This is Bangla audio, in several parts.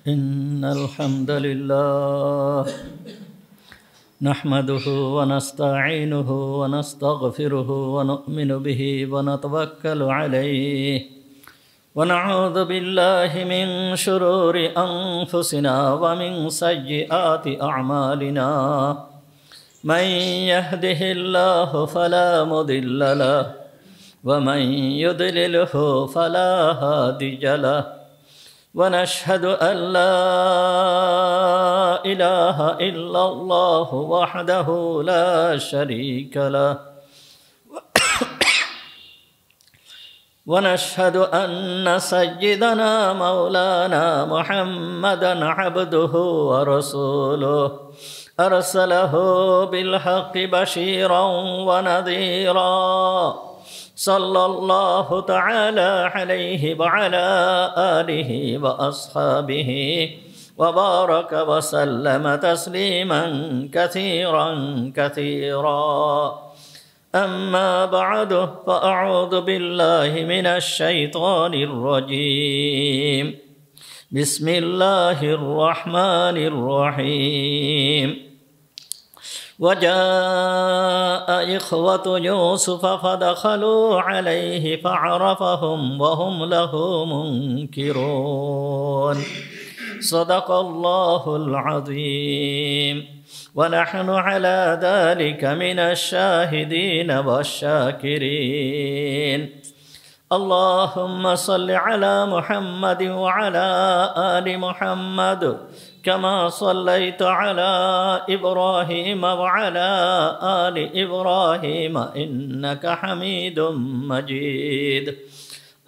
إن الحمد لله نحمده ونستعينه ونستغفره ونؤمن به ونتوكل عليه ونعوذ بالله من شرور أنفسنا ومن سيئات أعمالنا من يهده الله فلا مضل له ومن يضلله فلا هادي له ونشهد أن لا إله إلا الله وحده لا شريك له ونشهد أن سيدنا مولانا محمدا عبده ورسوله أرسله بالحق بشيرا ونذيرا صلى الله تعالى عليه وعلى آله وأصحابه وبارك وسلم تسليما كثيرا كثيرا أما بعد فأعوذ بالله من الشيطان الرجيم بسم الله الرحمن الرحيم وجاء إخوة يوسف فدخلوا عليه فعرفهم وهم له منكرون صدق الله العظيم ونحن على ذلك من الشاهدين والشاكرين اللهم صل على محمد وعلى آل محمد كما صليت على إبراهيم وعلى آل إبراهيم إنك حميد مجيد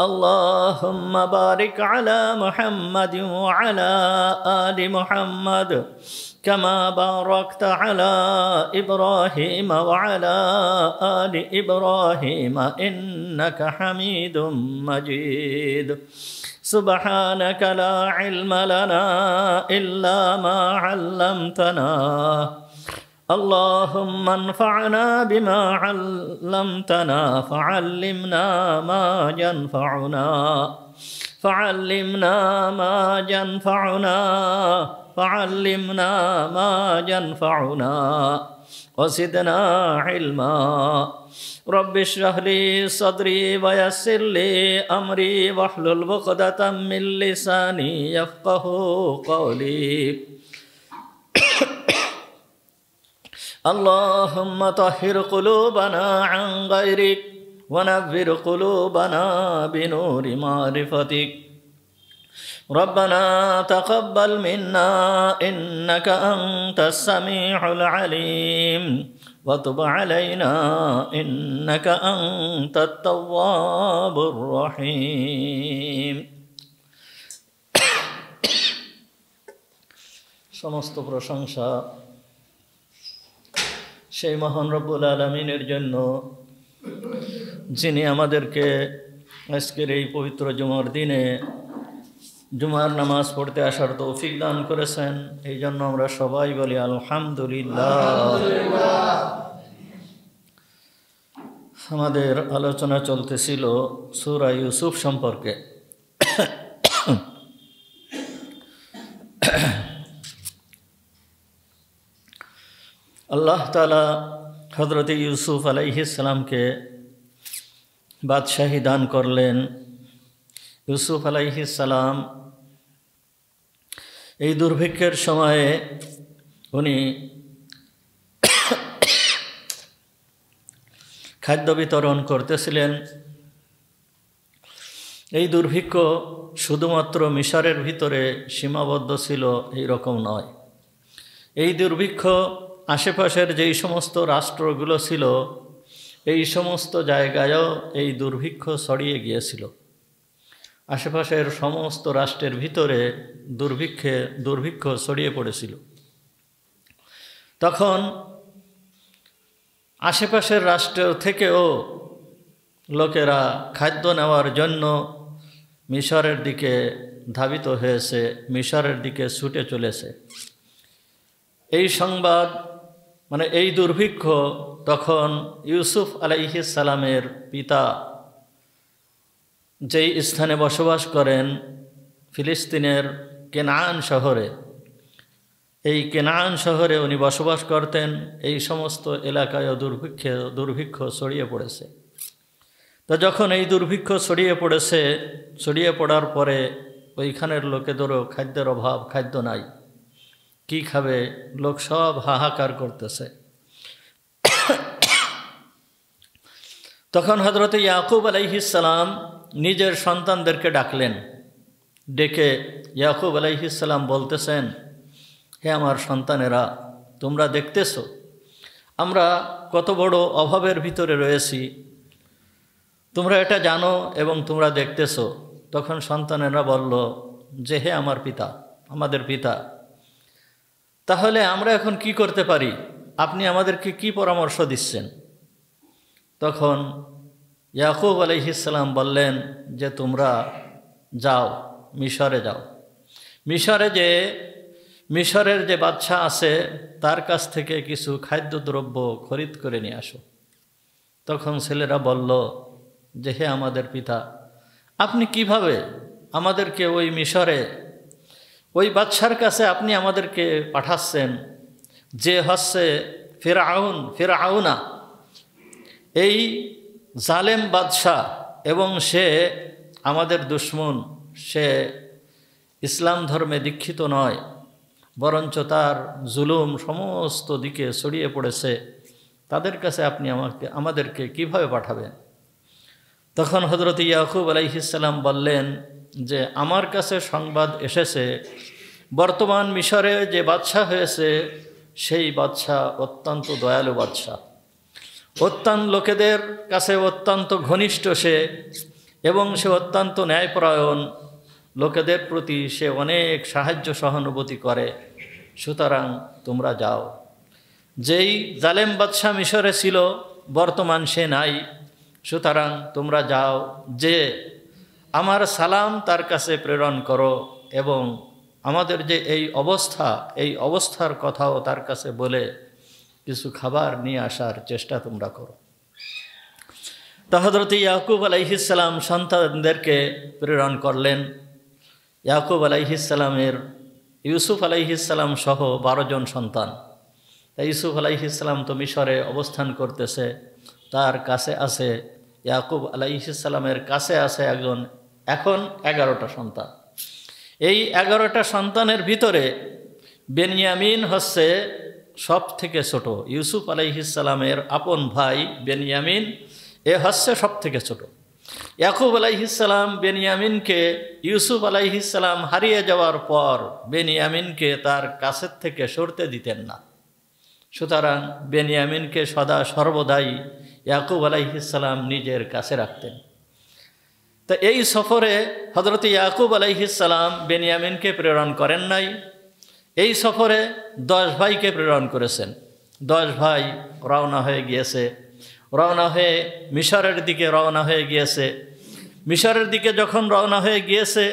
اللهم بارك على محمد وعلى آل محمد كما باركت على إبراهيم وعلى آل إبراهيم إنك حميد مجيد سبحانك لا علم لنا إلا ما علمتنا اللهم انفعنا بما علمتنا فعلمنا ما ينفعنا فعلمنا ما ينفعنا فعلمنا ما ينفعنا وزدنا علما رب اشرح لي صدري ويسر لي أمري واحلل عقدة من لساني يفقهوا قولي اللهم طهر قلوبنا عن غيرك ونور قلوبنا بنور معرفتك ربنا تقبل منا إنك أنت السميع العليم وتب علينا إنك أنت التواب الرحيم সমস্ত প্রশংসা সেই মহান রব্বুল আলামিনের জন্য যিনি আমাদেরকে আজকের এই পবিত্র জুমার দিনে জুমার নামাজ পড়তে আসার তৌফিক দান করেছেন এই জন্য আমরা সবাই বলি আলহামদুলিল্লাহ। আমাদের আলোচনা চলতেছিল সূরা ইউসুফ সম্পর্কে। আল্লাহ তাআলা হযরত ইউসুফ আলাইহিস সালামকে বাদশাহী দান করলেন। ইউসুফ আলাইহিস সালাম এই দুর্ভিক্ষের সময়ে উনি খাদ্য বিতরণ করতেছিলেন। এই দুর্ভিক্ষ শুধুমাত্র মিশরের ভিতরে সীমাবদ্ধ ছিল এই রকম নয়। এই দুর্ভিক্ষ আশেপাশের যেই সমস্ত রাষ্ট্রগুলো ছিল এই সমস্ত জায়গায়ও এই দুর্ভিক্ষ ছড়িয়ে গিয়েছিল। আশেপাশের সমস্ত রাষ্ট্রের ভিতরে দুর্ভিক্ষ ছড়িয়ে পড়েছিল। তখন আশেপাশের রাষ্ট্র থেকেও লোকেরা খাদ্য নেওয়ার জন্য মিশরের দিকে ধাবিত হয়েছে, মিশরের দিকে ছুটে চলেছে। এই সংবাদ এই দুর্ভিক্ষ তখন ইউসুফ আলাইহিস সালামের পিতা যেই স্থানে বসবাস করেন ফিলিস্তিনের কেনান শহরে। এই কেনান শহরে উনি বসবাস করতেন। এই সমস্ত এলাকায় দুর্ভিক্ষ ছড়িয়ে পড়েছে। তো যখন এই দুর্ভিক্ষ ছড়িয়ে পড়ার পরে ওইখানের লোকেদেরও খাদ্যের অভাব, খাদ্য নাই, কি খাবে, লোক সব হাহাকার করতেছে। তখন হযরত ইয়াকুব আলাইহিস সালাম নিজের সন্তানদেরকে ডাকলেন। ডেকে ইয়াকুব আলাইহিস সালাম বলতেছেন, হে আমার সন্তানেরা, তোমরা দেখতেছো আমরা কত বড় অভাবের ভিতরে রয়েছি, তোমরা এটা জানো এবং তোমরা দেখতেছো। তখন সন্তানেরা বলল যে, হে আমার পিতা, আমাদের পিতা, তাহলে আমরা এখন কি করতে পারি? আপনি আমাদেরকে কি পরামর্শ দিচ্ছেন? তখন ইয়াকুব আলাইহিস সালাম বললেন যে, তোমরা যাও, মিশরে যাও। মিশরের যে বাদশা আছে তার কাছ থেকে কিছু খাদ্যদ্রব্য খরিদ করে নিয়ে আসো। তখন ছেলেরা বলল যে, হে আমাদের পিতা, আপনি কিভাবে আমাদেরকে ওই মিশরে ওই বাদশার কাছে আপনি আমাদেরকে পাঠাচ্ছেন, যে হচ্ছে ফিরআউনা, এই জালেম বাদশা, এবং সে আমাদের দুশমন, সে ইসলাম ধর্মে দীক্ষিত নয়, বরঞ্চ তার জুলুম সমস্ত দিকে ছড়িয়ে পড়েছে, তাদের কাছে আপনি আমাদেরকে কিভাবে পাঠাবেন? তখন হযরত ইয়াকুব আলাইহিস সালাম বললেন যে, আমার কাছে সংবাদ এসেছে বর্তমান মিশরে যে বাদশা হয়েছে সেই বাদশা অত্যন্ত দয়ালু বাদশা, অত্যন্ত লোকেদের কাছে অত্যন্ত ঘনিষ্ঠ সে, এবং সে অত্যন্ত ন্যায়পরায়ণ, লোকেদের প্রতি সে অনেক সাহায্য সহানুভূতি করে। সুতরাং তোমরা যাও। যেই জালেম বাদশা মিশরে ছিল বর্তমান সে নাই, সুতরাং তোমরা যাও, যে আমার সালাম তার কাছে প্রেরণ করো এবং আমাদের যে এই অবস্থার কথাও তার কাছে বলে কিছু খাবার নিয়ে আসার চেষ্টা তোমরা করো। তা হযরত ইয়াকুব আলাইহিস সালাম সন্তানদেরকে প্রেরণ করলেন। ইয়াকুব আলাইহিস সালামের ইউসুফ আলাইহিস সালাম সহ 12 জন সন্তান। ইউসুফ আলাইহিস সালাম তো মিশরে অবস্থান করতেছে, তার কাছে আছে, ইয়াকুব আলাইহিস সালামের কাছে আছে এখন 11টা সন্তান। এই 11টা সন্তানের ভিতরে বেনিয়ামিন হচ্ছে সব থেকে ছোট। ইউসুফ আলাইহিস সালামের আপন ভাই বেনিয়ামিন, এ হচ্ছে সব থেকে ছোট। ইয়াকুব আলাইহিস সালাম বেনিয়ামিনকে, ইউসুফ আলাইহিস সালাম হারিয়ে যাওয়ার পর বেনিয়ামিনকে তার কাছের থেকে সরতে দিতেন না। সুতরাং বেনিয়ামিনকে সর্বদাই ইয়াকুব আলাইহিস সালাম নিজের কাছে রাখতেন। তা এই সফরে হযরত ইয়াকুব আলাইহিস সালাম বেনিয়ামিনকে প্রেরণ করেন নাই। এই সফরে 10 ভাইকে প্রেরণ করেছেন। 10 ভাই রওনা হয়ে মিশরের দিকে রওনা হয়ে গিয়েছে। মিশরের দিকে যখন রওনা হয়ে গিয়েছে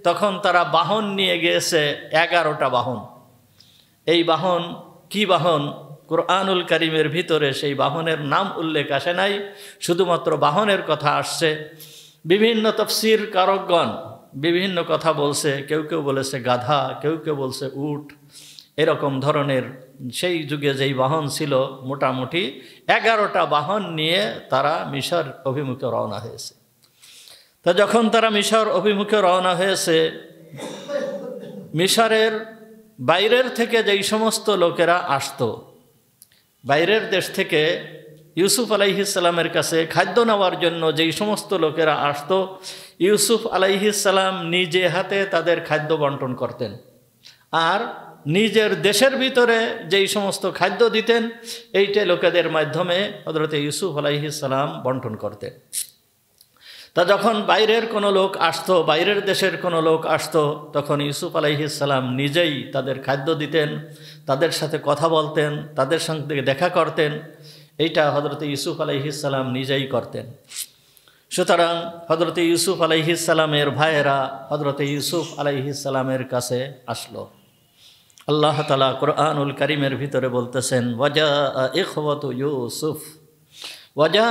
তখন তারা বাহন নিয়ে গিয়েছে, 11টা বাহন। এই বাহন কি বাহন? কুরআনুল কারীমের ভিতরে সেই বাহনের নাম উল্লেখ আসে নাই, শুধুমাত্র বাহনের কথা আসছে। বিভিন্ন তাফসীর কারকগণ বিভিন্ন কথা বলছে, কেউ কেউ বলেছে গাধা, কেউ কেউ বলছে উট, এরকম ধরনের সেই যুগে যেই বাহন ছিল, মোটামুটি 11টা বাহন নিয়ে তারা মিশর অভিমুখে রওনা হয়েছে। তা যখন তারা মিশর অভিমুখে রওনা হয়েছে, মিশরের বাইরের থেকে যেই সমস্ত লোকেরা আসতো, বাইরের দেশ থেকে ইউসুফ আলাইহিস সালামের কাছে খাদ্য নেওয়ার জন্য যেই সমস্ত লোকেরা আসতো, ইউসুফ আলাইহিস সালাম নিজে হাতে তাদের খাদ্য বন্টন করতেন। আর নিজের দেশের ভিতরে যেই সমস্ত খাদ্য দিতেন, এইটা লোকেদের মাধ্যমে হযরত ইউসুফ আলাইহিস সালাম বন্টন করতেন। তা যখন বাইরের কোনো লোক আসতো, বাইরের দেশের কোনো লোক আসতো, তখন ইউসুফ আলাইহিস সালাম নিজেই তাদের খাদ্য দিতেন, তাদের সাথে কথা বলতেন, তাদের সঙ্গে দেখা করতেন। এইটা হযরত ইউসুফ আলাইহিস সালাম নিজেই করতেন। সুতরাং হযরত ইউসুফ আলাইহিস সালামের ভাইয়েরা হযরত ইউসুফ আলাইহিস সালামের কাছে আসলো। আল্লাহ তাআলা কুরআনুল কারীমের ভিতরে বলতেছেন, ওয়াজা ইখওয়াতু ইউসুফ, ওয়াজা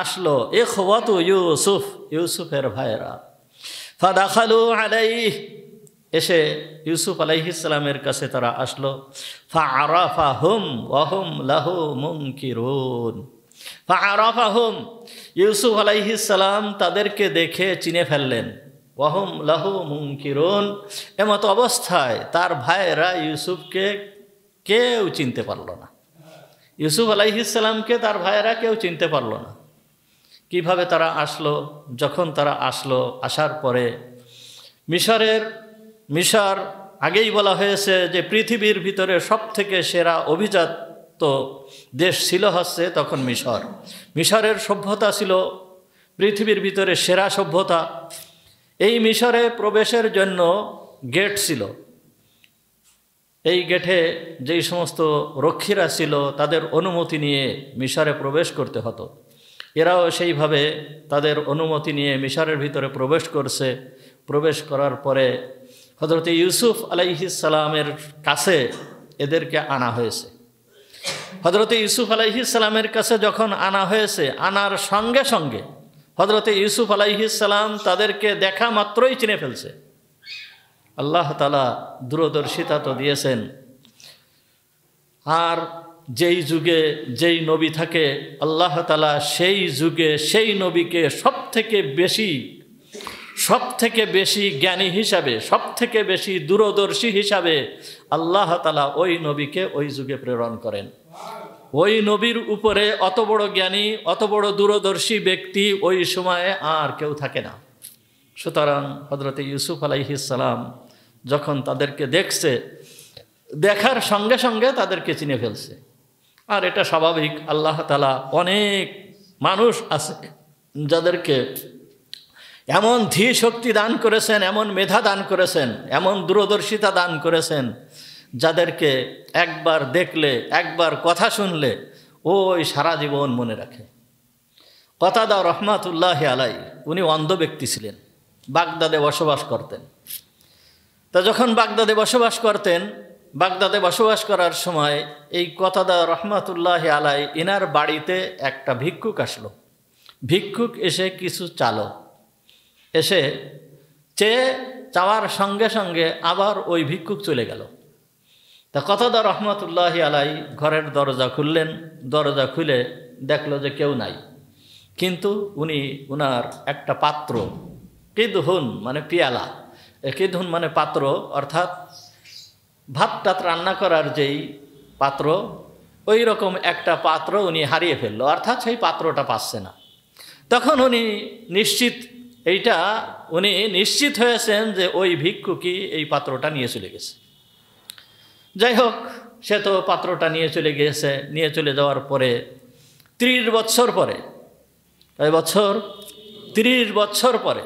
আসলো ইখওয়াতু ইউসুফ, ইউসুফের ভাইয়েরা, ফাদাখালু আলাইহি, এসে ইউসুফ আলাইহিস সালামের কাছে তারা আসলো। ফাআরাফাহুম ওয়া হুম লাহু মুনকিরুন। ফাআরাফাহুম, ইউসুফ আলাইহিস সালাম তাদেরকে দেখে চিনে ফেললেন। ওয়া হুম লাহু মুনকিরুন, এমত অবস্থায় তার ভাইয়েরা ইউসুফকে কেউ চিনতে পারল না। ইউসুফ আলাইহিস সালামকে তার ভাইয়েরা কেউ চিনতে পারল না। কিভাবে তারা আসলো? যখন তারা আসলো, আসার পরে মিশর আগেই বলা হয়েছে যে পৃথিবীর ভিতরে সবথেকে সেরা অভিজাত দেশ ছিল হচ্ছে তখন মিশরের সভ্যতা ছিল পৃথিবীর ভিতরে সেরা সভ্যতা। এই মিশরে প্রবেশের জন্য গেট ছিল। এই গেটে যেই সমস্ত রক্ষীরা ছিল তাদের অনুমতি নিয়ে মিশরে প্রবেশ করতে হতো। এরাও সেইভাবে তাদের অনুমতি নিয়ে মিশরের ভিতরে প্রবেশ করছে। প্রবেশ করার পরে হযরত ইউসুফ আলাইহিস সালামের কাছে এদেরকে আনা হয়েছে। হযরত ইউসুফ আলাইহিস সালামের কাছে যখন আনা হয়েছে, আনার সঙ্গে সঙ্গে হযরত ইউসুফ আলাইহিস সালাম তাদেরকে দেখা মাত্রই চিনে ফেলছে। আল্লাহ তাআলা দূরদর্শিতা তো দিয়েছেন। আর যেই যুগে যেই নবী থাকে, আল্লাহ তাআলা সেই যুগে সেই নবীকে সবথেকে বেশি জ্ঞানী হিসাবে, সবথেকে বেশি দূরদর্শী হিসাবে আল্লাহ তাআলা ওই নবীকে ওই যুগে প্রেরণ করেন। ওই নবীর উপরে অত বড় জ্ঞানী, অত বড় দূরদর্শী ব্যক্তি ওই সময়ে আর কেউ থাকে না। সুতরাং হযরত ইউসুফ আলাইহিস সালাম যখন তাদেরকে দেখছে, দেখার সঙ্গে সঙ্গে তাদেরকে চিনে ফেলছে। আর এটা স্বাভাবিক, আল্লাহ তাআলা অনেক মানুষ আছে যাদেরকে এমন ধী শক্তি দান করেছেন, এমন মেধা দান করেছেন, এমন দূরদর্শিতা দান করেছেন, যাদেরকে একবার দেখলে, একবার কথা শুনলে ওই সারা জীবন মনে রাখে। কতাদা রহমাতুল্লাহি আলাইহি, উনি অন্ধ ব্যক্তি ছিলেন, বাগদাদে বসবাস করতেন। তা যখন বাগদাদে বসবাস করার সময় এই কতাদা রহমাতুল্লাহি আলাইহি ইনার বাড়িতে একটা ভিক্ষুক আসলো। ভিক্ষুক এসে কিছু চালো, এসে চাওয়ার সঙ্গে সঙ্গে আবার ওই ভিক্ষুক চলে গেল। তা কতাদা রহমাতুল্লাহি আলাইহি ঘরের দরজা খুললেন। দরজা খুলে দেখলো যে কেউ নাই, কিন্তু উনার একটা পাত্র, কিদহুন মানে পিয়ালা, কিদহুন মানে পাত্র, অর্থাৎ ভাত টাত রান্না করার যেই পাত্র, ওই রকম একটা পাত্র উনি হারিয়ে ফেললো, অর্থাৎ সেই পাত্রটা পাচ্ছে না। তখন উনি নিশ্চিত হয়েছেন যে ওই ভিক্ষুকই এই পাত্রটা নিয়ে চলে গেছে। যাই হোক, সে তো পাত্রটা নিয়ে চলে গিয়েছে। নিয়ে চলে যাওয়ার পরে 30 বছর পরে, 30 বছর পরে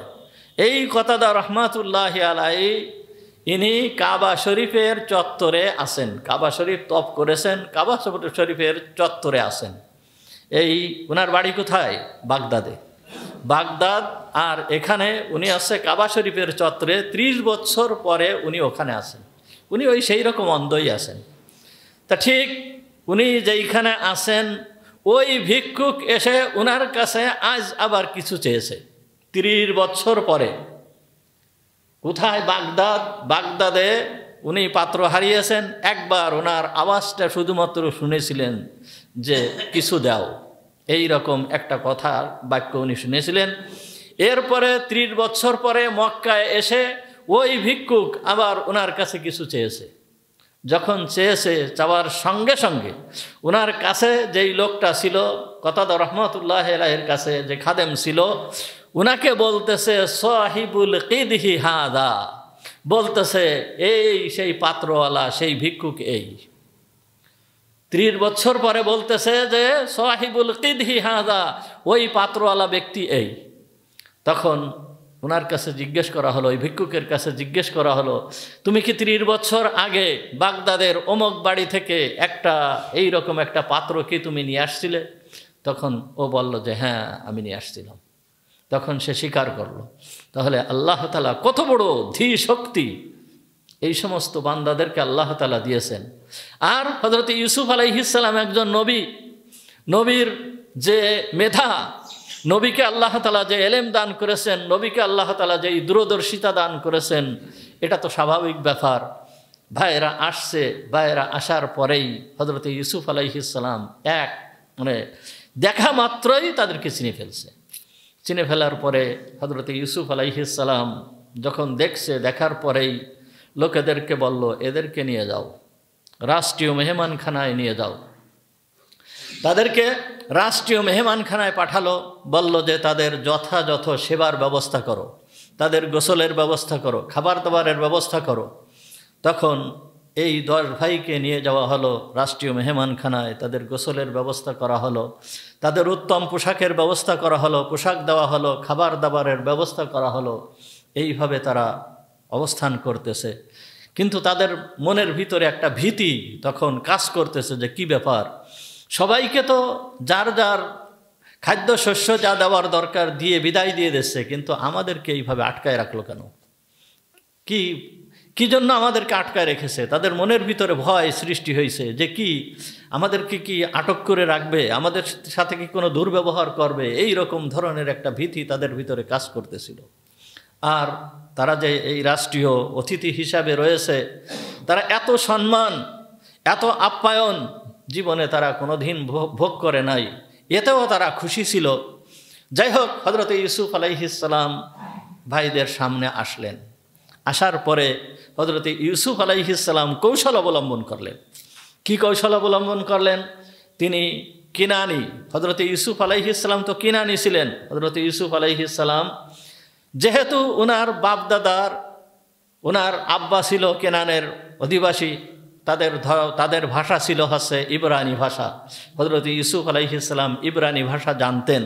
এই কতাদা রহমাতুল্লাহি আলাইহি ইনি কাবা শরীফের চত্বরে আছেন। কাবা শরীফ তপ করেছেন, কাবা শরীফের চত্বরে আছেন। এই ওনার বাড়ি কোথায়? বাগদাদ। আর এখানে উনি আছে কাবা শরীফের চত্বরে। 30 বছর পরে উনি ওখানে আছেন। উনি ওই সেই রকম অন্ধই আছেন। তা ঠিক উনি যেইখানে আছেন, ওই ভিক্ষুক এসে উনার কাছে আজ আবার কিছু চেয়েছে 30 বছর পরে। কোথায়? বাগদাদে উনি পাত্র হারিয়েছেন। একবার ওনার আওয়াজটা শুধুমাত্র শুনেছিলেন যে কিছু দাও, এই রকম একটা কথার বাক্য উনি শুনেছিলেন। এরপরে 30 বছর পরে মক্কায় এসে ওই ভিক্ষুক আবার ওনার কাছে কিছু চেয়েছে। যখন চাওয়ার সঙ্গে সঙ্গে ওনার কাছে যেই লোকটা ছিল, কতাদা রহমাতুল্লাহি আলাইহির কাছে যে খাদেম ছিল, উনাকে বলতেছে সাহিবুল কিদহি হাদা, বলতেছে এই সেই পাত্রওয়ালা, সেই ভিক্ষুক। এই 30 বছর পরে বলতেছে যে সাহিবুল কিদহি হাদা, ওই পাত্রওয়ালা ব্যক্তি এই। তখন ওনার কাছে জিজ্ঞেস করা হলো, ওই ভিক্ষুকের কাছে জিজ্ঞেস করা হলো, তুমি কি 30 বছর আগে বাগদাদের অমুক বাড়ি থেকে এই রকম একটা পাত্র কি তুমি নিয়ে আসছিলে? তখন ও বলল যে হ্যাঁ, আমি নিয়ে আসছিলাম। তখন সে স্বীকার করলো। তাহলে আল্লাহ তাআলা কত বড় ধী শক্তি এই সমস্ত বান্দাদেরকে আল্লাহ তাআলা দিয়েছেন। আর হযরত ইউসুফ আলাইহিস সালাম একজন নবীর যে মেধা, নবীকে আল্লাহ তাআলা যে এলেম দান করেছেন, নবীকে আল্লাহ তাআলা যে দূরদর্শিতা দান করেছেন, এটা তো স্বাভাবিক ব্যাপার। ভাইয়েরা আসছে, ভাইয়েরা আসার পরেই হযরত ইউসুফ আলাইহিস সালাম মানে দেখা মাত্রই তাদেরকে চিনে ফেলছে। চিনে ফেলার পরে হযরত ইউসুফ আলাইহিস সালাম যখন দেখছে, দেখার পরেই লোকেদেরকে বলল, এদেরকে নিয়ে যাও, রাষ্ট্রীয় মেহমানখানায় নিয়ে যাও। তাদেরকে রাষ্ট্রীয় মেহমানখানায় পাঠালো, বলল যে তাদের যথাযথ সেবার ব্যবস্থা করো, তাদের গোসলের ব্যবস্থা করো, খাবার দাবারের ব্যবস্থা করো। তখন এই 10 ভাইকে নিয়ে যাওয়া হলো রাষ্ট্রীয় মেহমানখানায়, তাদের গোসলের ব্যবস্থা করা হলো, তাদের উত্তম পোশাকের ব্যবস্থা করা হলো, পোশাক দেওয়া হলো, খাবার দাবারের ব্যবস্থা করা হলো। এইভাবে তারা অবস্থান করতেছে, কিন্তু তাদের মনের ভিতরে একটা ভীতি তখন কাজ করতেছে যে কি ব্যাপার, সবাইকে তো যার যার খাদ্যশস্য যা দেওয়ার দরকার দিয়ে বিদায় দিয়ে দিচ্ছে, কিন্তু আমাদেরকে এইভাবে আটকায় রাখলো কেন? কি জন্য আমাদেরকে আটকায় রেখেছে? তাদের মনের ভিতরে ভয় সৃষ্টি হয়েছে যে কি আমাদেরকে কি আটক করে রাখবে, আমাদের সাথে কি কোনো দুর্ব্যবহার করবে, এই রকম ধরনের একটা ভীতি তাদের ভিতরে কাজ করতেছিল। আর তারা যে এই রাষ্ট্রীয় অতিথি হিসাবে রয়েছে, তারা এত সম্মান, এত আপ্যায়ন জীবনে তারা কোনোদিন ভোগ করে নাই, এতেও তারা খুশি ছিল। যাই হোক, হযরত ইউসুফ আলাইহিস সালাম ভাইদের সামনে আসলেন। আসার পরে হযরত ইউসুফ আলাইহিস সালাম কৌশল অবলম্বন করলেন। কি কৌশল অবলম্বন করলেন? তিনি কিনানি, হযরত ইউসুফ আলাইহিস সালাম তো কিনানি ছিলেন। হযরত ইউসুফ আলাইহিস সালাম যেহেতু ওনার বাপদাদার, ওনার আব্বা ছিল কেনানের অধিবাসী, তাদের ভাষা ছিল হচ্ছে ইব্রানি ভাষা। হযরত ইউসুফ আলাইহিস সালাম ইব্রানি ভাষা জানতেন,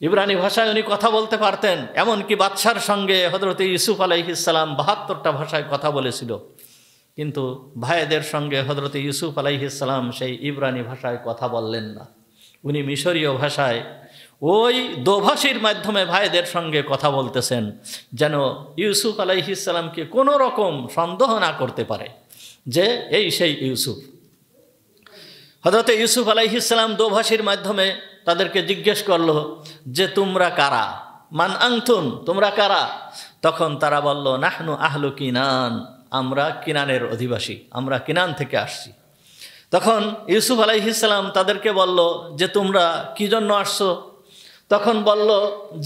ইব্রানি ভাষায় উনি কথা বলতে পারতেন। এমনকি বাদশার সঙ্গে হযরত ইউসুফ আলাইহিস সালাম 72টা ভাষায় কথা বলেছিল, কিন্তু ভাইদের সঙ্গে হযরত ইউসুফ আলাইহিস সালাম সেই ইব্রানি ভাষায় কথা বললেন না। উনি মিশরীয় ভাষায় ওই দোভাষীর মাধ্যমে ভাইদের সঙ্গে কথা বলতেছেন, যেন ইউসুফ আলাইহিস সালামকে কোনো রকম সন্দেহ না করতে পারে যে এই সেই ইউসুফ। হযরত ইউসুফ আলাইহিস সালাম দোভাষীর মাধ্যমে তাদেরকে জিজ্ঞেস করলো যে তোমরা কারা, মান আনতুম, তোমরা কারা? তখন তারা বলল, নাহনু আহলু কিনান, আমরা কিনানের অধিবাসী, আমরা কিনান থেকে আসছি। তখন ইউসুফ আলাইহিস সালাম তাদেরকে বলল যে তোমরা কি জন্য আসছো? তখন বলল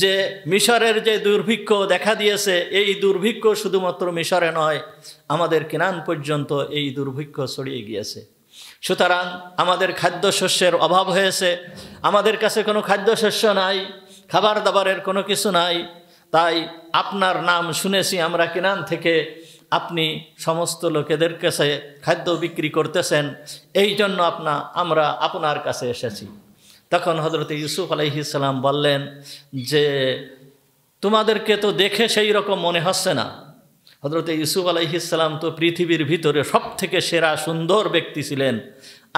যে মিশরের যে দুর্ভিক্ষ দেখা দিয়েছে, এই দুর্ভিক্ষ শুধুমাত্র মিশরে নয়, আমাদের কিনান পর্যন্ত এই দুর্ভিক্ষ ছড়িয়ে গিয়েছে। সুতরাং আমাদের খাদ্যশস্যের অভাব হয়েছে, আমাদের কাছে কোনো খাদ্যশস্য নাই, খাবার দাবারের কোনো কিছু নাই। তাই আপনার নাম শুনেছি আমরা কিনান থেকে, আপনি সমস্ত লোকেদের কাছে খাদ্য বিক্রি করতেছেন, এই জন্য আমরা আপনার কাছে এসেছি। তখন হযরত ইউসুফ আলাইহিস সালাম বললেন যে তোমাদেরকে তো দেখে সেই রকম মনে হচ্ছে না। হযরত ইউসুফ আলাইহিস সালাম তো পৃথিবীর ভিতরে সবথেকে সেরা সুন্দর ব্যক্তি ছিলেন,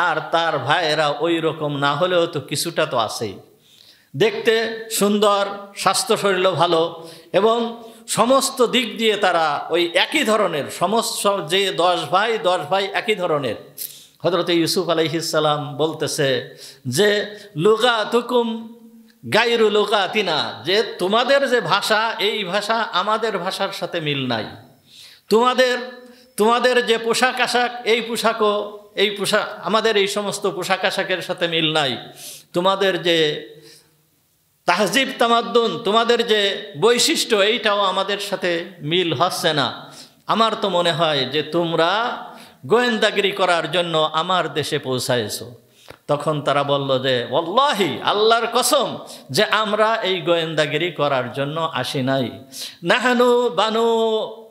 আর তার ভাইয়েরা ওই রকম না হলেও তো কিছুটা তো আছেই। দেখতে সুন্দর, স্বাস্থ্য শরীরও ভালো, এবং সমস্ত দিক দিয়ে তারা ওই একই ধরনের, সমস্ত যে 10 ভাই একই ধরনের। হযরত ইউসুফ আলাইহিস সালাম বলতেছে যে লুগাতুকুম গায়রু লুগাতিনা, যে তোমাদের যে ভাষা, এই ভাষা আমাদের ভাষার সাথে মিল নাই। তোমাদের যে পোশাক আশাক, এই পোশাক আমাদের এই সমস্ত পোশাক আশাকের সাথে মিল নাই। তোমাদের যে তাহজিব তামাদ্দুন, তোমাদের যে বৈশিষ্ট্য, এইটাও আমাদের সাথে মিল হচ্ছে না। আমার তো মনে হয় যে তোমরা গোয়েন্দাগিরি করার জন্য আমার দেশে পৌঁছায়েছো। তখন তারা বলল যে ওয়াল্লাহি, আল্লাহর কসম, যে আমরা এই গোয়েন্দাগিরি করার জন্য আসি নাই। নাহনু বানু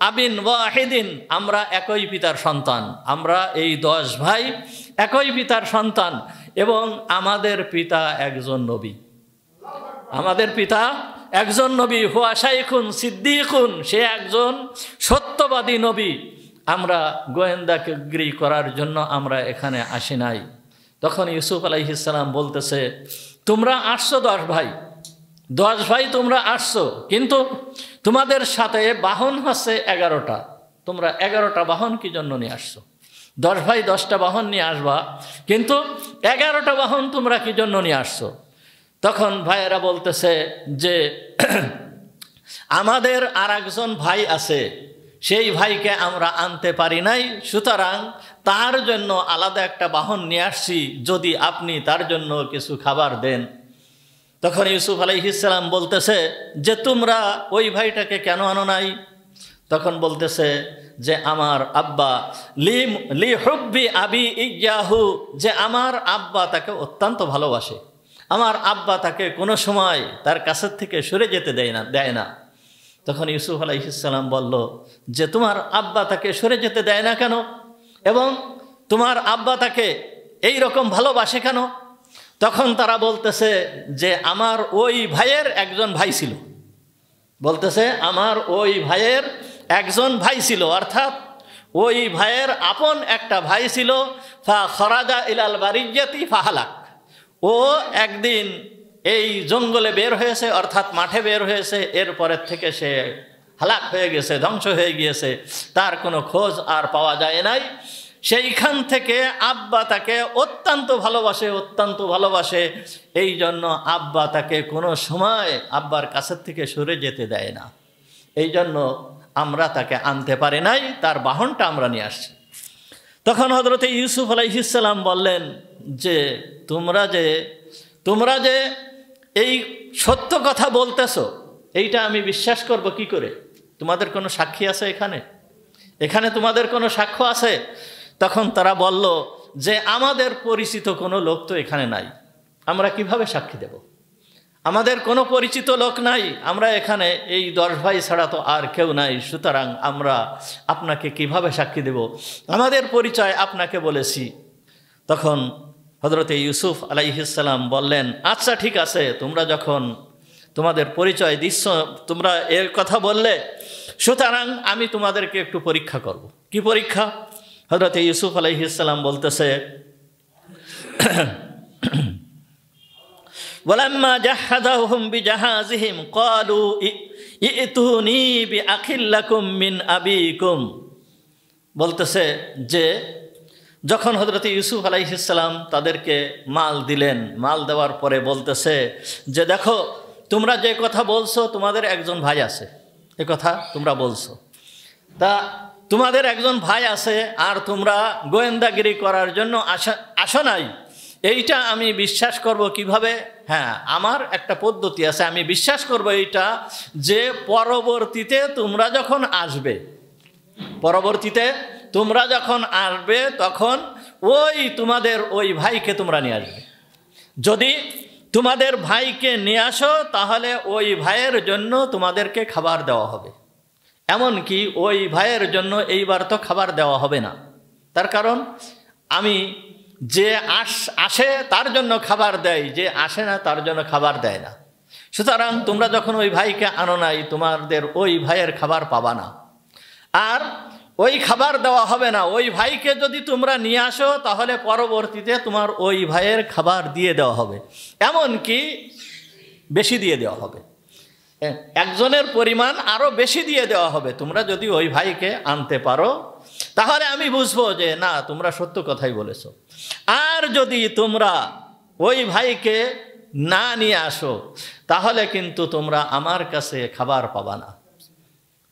আবিন ওয়াহিদিন, আমরা একই পিতার সন্তান, আমরা এই 10 ভাই একই পিতার সন্তান, এবং আমাদের পিতা একজন নবী, আমাদের পিতা একজন নবী, হুয়া শাইখুন সিদ্দিকুন, সে একজন সত্যবাদী নবী। আমরা গোয়েন্দাগিরি করার জন্য আমরা এখানে আসি নাই। তখন ইউসুফ আলাইহিস সালাম বলতেছে, তোমরা আসছো 10 ভাই তোমরা আসছো, কিন্তু তোমাদের সাথে বাহন হচ্ছে 11টা। তোমরা 11টা বাহন কি জন্য নিয়ে আসছো? 10 ভাই 10টা বাহন নিয়ে আসবা, কিন্তু 11টা বাহন তোমরা কি জন্য নিয়ে আসছো? তখন ভাইয়েরা বলতেছে যে আমাদের আর একজন ভাই আছে, সেই ভাইকে আমরা আনতে পারি নাই, সুতরাং তার জন্য আলাদা একটা বাহন নিয়ে আসছি, যদি আপনি তার জন্য কিছু খাবার দেন। তখন ইউসুফ আলাইহিস সালাম বলতেছে যে তোমরা ওই ভাইটাকে কেন আনো নাই? তখন বলতেছে যে আমার আব্বা লি হুব্বি আবি ইয়াহু, যে আমার আব্বা তাকে অত্যন্ত ভালোবাসে, আমার আব্বা তাকে কোনো সময় তার কাছের থেকে সরে যেতে দেয় না। তখন ইউসুফ আলাইহিস সালাম বলল যে তোমার আব্বা তাকে সরে যেতে দেয় না কেন, এবং তোমার আব্বা তাকে এই রকম ভালোবাসে কেন? তখন তারা বলতেছে যে আমার ওই ভাইয়ের একজন ভাই ছিল, বলতেছে আমার ওই ভাইয়ের একজন ভাই ছিল, অর্থাৎ ওই ভাইয়ের আপন একটা ভাই ছিল। ফা খরাজা ইলাল বারিয়াতি ফাহালাক, ও একদিন এই জঙ্গলে বের হয়েছে, অর্থাৎ মাঠে বের হয়েছে, এরপরের থেকে সে হালাক হয়ে গেছে, ধ্বংস হয়ে গিয়েছে, তার কোনো খোঁজ আর পাওয়া যায় নাই। সেইখান থেকে আব্বা তাকে অত্যন্ত ভালোবাসে, এই জন্য আব্বা তাকে কোনো সময় আব্বার কাছের থেকে সরে যেতে দেয় না, এই জন্য আমরা তাকে আনতে পারি নাই, তার বাহনটা আমরা নিয়ে আসছি। তখন হযরত ইউসুফ আলাইহিস সালাম বললেন যে তোমরা যে এই সত্য কথা বলতেছো, এইটা আমি বিশ্বাস করব কি করে? তোমাদের কোনো সাক্ষী আছে এখানে তোমাদের কোনো সাক্ষ্য আছে? তখন তারা বলল যে আমাদের পরিচিত কোনো লোক তো এখানে নাই, আমরা কিভাবে সাক্ষী দেব? আমাদের কোনো পরিচিত লোক নাই, আমরা এখানে এই 10 ভাই ছাড়া তো আর কেউ নাই, সুতরাং আমরা আপনাকে কিভাবে সাক্ষী দেব? আমাদের পরিচয় আপনাকে বলেছি। তখন হযরত ইউসুফ আলাইহিস সালাম বললেন আচ্ছা ঠিক আছে, তোমরা যখন তোমাদের পরিচয় দিচ্ছ, তোমরা এর কথা বললে, সুতরাং আমি তোমাদেরকে একটু পরীক্ষা করব। কি পরীক্ষা? হযরত ইউসুফ আলাইহিস সালাম বলতেছে ওয়ালাম্মা জাহাযাহুম বিজাহাযিহিম ক্বালু ইতুনি বিআখিল লাকুম মিন আবিকুম, বলতেছে যে যখন হযরত ইউসুফ আলাইহিস সালাম তাদেরকে মাল দিলেন, মাল দেওয়ার পরে বলতেছে যে দেখো তোমরা যে কথা বলছো তোমাদের একজন ভাই আছে, এ কথা তোমরা বলছো, তা তোমাদের একজন ভাই আছে আর তোমরা গোয়েন্দাগিরি করার জন্য আসো নাই, এইটা আমি বিশ্বাস করব কিভাবে? হ্যাঁ, আমার একটা পদ্ধতি আছে, আমি বিশ্বাস করব এইটা যে পরবর্তীতে তোমরা যখন আসবে তখন তোমাদের ওই ভাইকে তোমরা নিয়ে আসবে। যদি তোমাদের ভাইকে নিয়ে আসো তাহলে ওই ভাইয়ের জন্য তোমাদেরকে খাবার দেওয়া হবে, এমনকি ওই ভাইয়ের জন্য এইবার তো খাবার দেওয়া হবে না, তার কারণ আমি যে আসে তার জন্য খাবার দেয়, যে আসে না তার জন্য খাবার দেয় না। সুতরাং তোমরা যখন ওই ভাইকে আনো নাই, তোমাদের ওই ভাইয়ের খাবার পাবা না, আর ওই খাবার দেওয়া হবে না। ওই ভাইকে যদি তোমরা নিয়ে আসো তাহলে পরবর্তীতে তোমার ওই ভাইয়ের খাবার দিয়ে দেওয়া হবে, এমনকি বেশি দিয়ে দেওয়া হবে, একজনের পরিমাণ আরও বেশি দিয়ে দেওয়া হবে। তোমরা যদি ওই ভাইকে আনতে পারো তাহলে আমি বুঝবো যে না তোমরা সত্য কথাই বলেছো, আর যদি তোমরা ওই ভাইকে না নিয়ে আসো তাহলে কিন্তু তোমরা আমার কাছে খাবার পাবা না।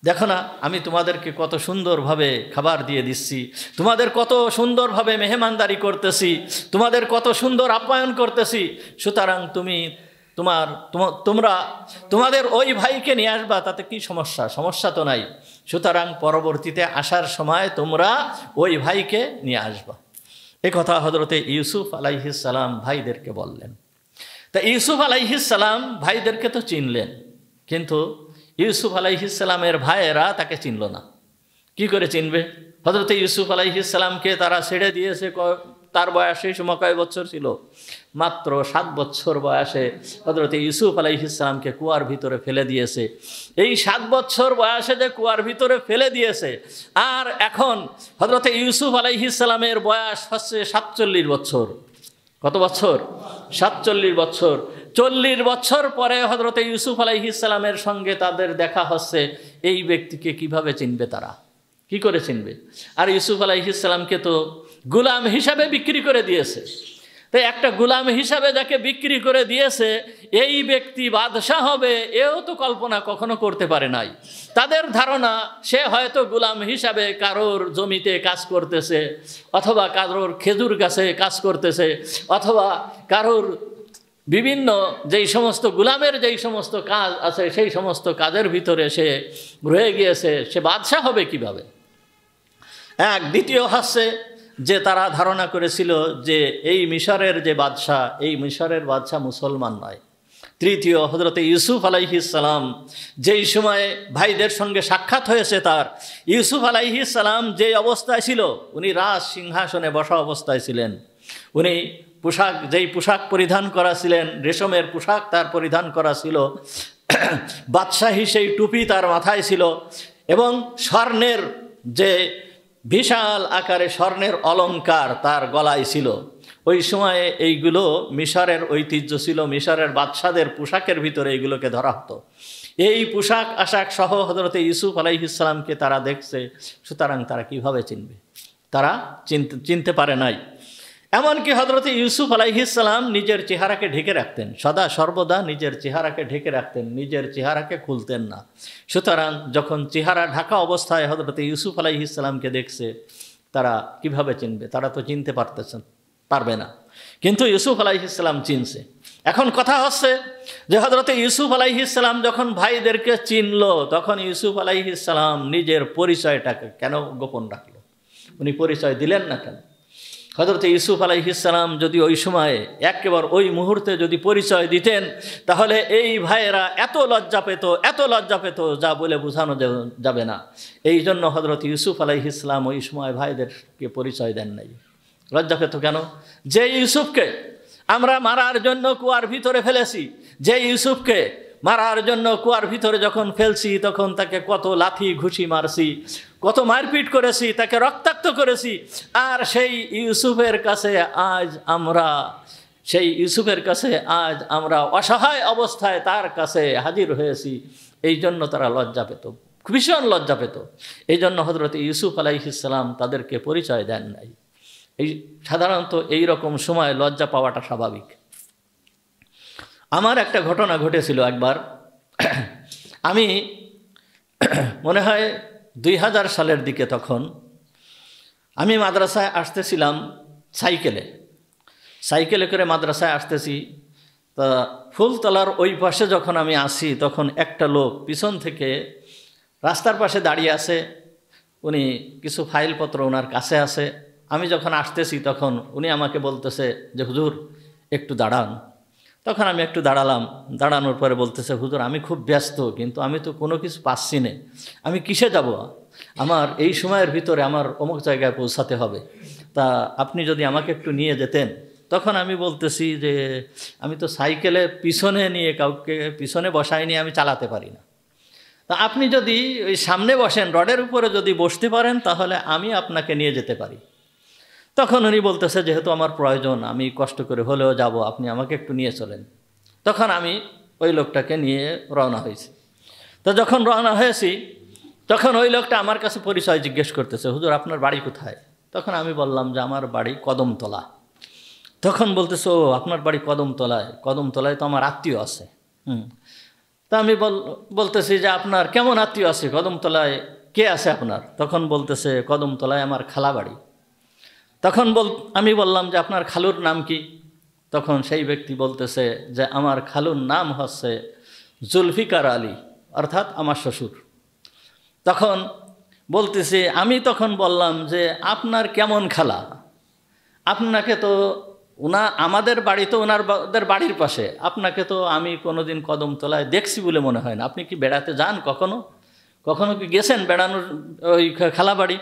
দেখো না আমি তোমাদেরকে কত সুন্দরভাবে খাবার দিয়ে দিচ্ছি, তোমাদের কত সুন্দরভাবে মেহমানদারি করতেছি, তোমাদের কত সুন্দর আপ্যায়ন করতেছি, সুতরাং তোমরা তোমাদের ওই ভাইকে নিয়ে আসবা, তাতে কি সমস্যা তো নাই। সুতরাং পরবর্তীতে আসার সময় তোমরা ওই ভাইকে নিয়ে আসবা। এ কথা হযরতে ইউসুফ আলাইহিস সালাম ভাইদেরকে বললেন। তা ইউসুফ আলাইহিস সালাম ভাইদেরকে তো চিনলেন, কিন্তু ইউসুফ আলাইহিস সালামের ভাইয়েরা তাকে চিনল না। কি করে চিনবে? হযরতে ইউসুফ আলাইহিস সালামকে তারা ছেড়ে দিয়েছে, তার বয়স সেই সময় কয় বছর ছিল? মাত্র 7 বছর বয়সে হযরতে ইউসুফ আলাইহিস সালামকে কুয়ার ভিতরে ফেলে দিয়েছে। এই 7 বছর বয়সে যে কুয়ার ভিতরে ফেলে দিয়েছে, আর এখন হযরতে ইউসুফ আলাইহিস সালামের বয়স হচ্ছে 47 বছর। কত বছর? 47 বছর। 40 বছর পরে হযরতে ইউসুফ আলাইহিস সালামের সঙ্গে তাদের দেখা হচ্ছে। এই ব্যক্তিকে কিভাবে চিনবে তারা? কি করে চিনবে? আর ইউসুফ আলাইহিস সালামকে তো গোলাম হিসাবে বিক্রি করে দিয়েছে। তো একটা গোলাম হিসাবে যাকে বিক্রি করে দিয়েছে এই ব্যক্তি বাদশাহ হবে, এও তো কল্পনা কখনো করতে পারে নাই। তাদের ধারণা সে হয়তো গোলাম হিসাবে কারোর জমিতে কাজ করতেছে, অথবা কারোর খেজুর গাছে কাজ করতেছে, অথবা কারোর বিভিন্ন যেই সমস্ত গোলামের যেই সমস্ত কাজ আছে সেই সমস্ত কাজের ভিতরে সে রয়ে গিয়েছে, সে বাদশাহ হবে কিভাবে। দ্বিতীয় হচ্ছে যে তারা ধারণা করেছিল যে এই মিশরের যে বাদশাহ, এই মিশরের বাদশাহ মুসলমান নয়। তৃতীয়, হযরত ইউসুফ আলাইহিস সালাম যেই সময়ে ভাইদের সঙ্গে সাক্ষাৎ হয়েছে, তার ইউসুফ আলাইহিস সালাম যে অবস্থায় ছিল, উনি রাজ সিংহাসনে বসা অবস্থায় ছিলেন। উনি যেই পোশাক পরিধান করা ছিলেন, রেশমের পোশাক তার পরিধান করা ছিল, বাদশাহী সেই টুপি তার মাথায় ছিল, এবং স্বর্ণের যে বিশাল আকারে স্বর্ণের অলংকার তার গলায় ছিল। ওই সময়ে এইগুলো মিশরের ঐতিহ্য ছিল, মিশরের বাদশাদের পোশাকের ভিতরে এইগুলোকে ধরা হতো। এই পোশাক আশাক সহ হযরত ইউসুফ আলাইহিস সালামকে তারা দেখছে, সুতরাং তারা কিভাবে চিনবে? তারা চিনতে পারে নাই। এমনকি হযরত ইউসুফ আলাইহিস সালাম নিজের চেহারাকে ঢেকে রাখতেন, সদা সর্বদা নিজের চেহারাকে ঢেকে রাখতেন, নিজের চেহারাকে খুলতেন না। সুতরাং যখন চেহারা ঢাকা অবস্থায় হযরত ইউসুফ আলাইহিস সালামকে দেখছে, তারা কিভাবে চিনবে? তারা তো চিনতে পারবে না। কিন্তু ইউসুফ আলাইহিস সালাম চিনছে। এখন কথা হচ্ছে যে হযরত ইউসুফ আলাইহিস সালাম যখন ভাইদেরকে চিনলো, তখন ইউসুফ আলাইহিস সালাম নিজের পরিচয়টাকে কেন গোপন রাখলো? উনি পরিচয় দিলেন না কেন? হযরত ইউসুফ আলাইহিস সালাম যদি ওই সময়ে একেবারে ওই মুহূর্তে যদি পরিচয় দিতেন, তাহলে এই ভাইয়েরা এত লজ্জা পেত যা বলে বোঝানো যাবে না। এই জন্য হযরত ইউসুফ আলাইহিস সালাম ওই সময় ভাইদেরকে পরিচয় দেন নাই। লজ্জা পেত কেন? যে ইউসুফকে আমরা মারার জন্য কুয়ার ভিতরে ফেলেছি, যে ইউসুফকে মারার জন্য কুয়ার ভিতরে যখন ফেলছি, তখন তাকে কত লাথি ঘুষি মারছি, কত মারপিট করেছি, তাকে রক্তাক্ত করেছি, আর সেই ইউসুফের কাছে আজ আমরা অসহায় অবস্থায় তার কাছে হাজির হয়েছি। এই জন্য তারা লজ্জা পেত, ভীষণ লজ্জা পেত। এই জন্য হযরত ইউসুফ আলাইহিস সালাম তাদেরকে পরিচয় দেন নাই। সাধারণত এই রকম সময় লজ্জা পাওয়াটা স্বাভাবিক। আমার একটা ঘটনা ঘটেছিল একবার। আমি মনে হয় 2000 সালের দিকে, তখন আমি মাদ্রাসায় আসতেছিলাম সাইকেলে করে মাদ্রাসায় আসতেছি। তা ফুলতলার ওই পাশে যখন আমি আসি, তখন একটা লোক পিছন থেকে রাস্তার পাশে দাঁড়িয়ে আছে। উনি কিছু ফাইলপত্র ওনার কাছে আছে। আমি যখন আসতেছি তখন উনি আমাকে বলতেছে যে হুজুর একটু দাঁড়ান। তখন আমি একটু দাঁড়ালাম। দাঁড়ানোর পরে বলতেছে, হুজুর আমি খুব ব্যস্ত, কিন্তু আমি তো কোনো কিছু পাচ্ছি না, আমি কিসে যাব? আমার এই সময়ের ভিতরে আমার অমুক জায়গায় পৌঁছাতে হবে, তা আপনি যদি আমাকে একটু নিয়ে যেতেন। তখন আমি বলতেছি যে আমি তো সাইকেলে পিছনে নিয়ে কাউকে পিছনে বসাই নিয়ে আমি চালাতে পারি না, তা আপনি যদি ওই সামনে বসেন, রডের উপরে যদি বসতে পারেন, তাহলে আমি আপনাকে নিয়ে যেতে পারি। তখন উনি বলতেছে, যেহেতু আমার প্রয়োজন, আমি কষ্ট করে হলেও যাব, আপনি আমাকে একটু নিয়ে চলেন। তখন আমি ওই লোকটাকে নিয়ে রওনা হয়েছি। তো যখন রওনা হয়েছি, তখন ওই লোকটা আমার কাছে পরিচয় জিজ্ঞেস করতেছে, হুজুর আপনার বাড়ি কোথায়? তখন আমি বললাম যে আমার বাড়ি কদমতলা। তখন বলতেছে, ও আপনার বাড়ি কদমতলায়? কদমতলায় তো আমার আত্মীয় আছে। তা আমি বলতেছি যে আপনার কেমন আত্মীয় আছে, কদমতলায় কে আছে আপনার? তখন বলতেছে, কদমতলায় আমার খালা বাড়ি। তখন আমি বললাম যে আপনার খালুর নাম কি? তখন সেই ব্যক্তি বলতেছে যে আমার খালুর নাম হচ্ছে জুলফিকার আলী, অর্থাৎ আমার শ্বশুর। তখন বলতেছে, আমি তখন বললাম যে আপনার কেমন খালা? আপনাকে তো আমাদের বাড়ি তো ওনাদের বাড়ির পাশে, আপনাকে তো আমি কোনোদিন কদমতলায় দেখছি বলে মনে হয় না। আপনি কি বেড়াতে যান কখনো কি গেছেন বেড়ানোর ওই খালা বাড়ি?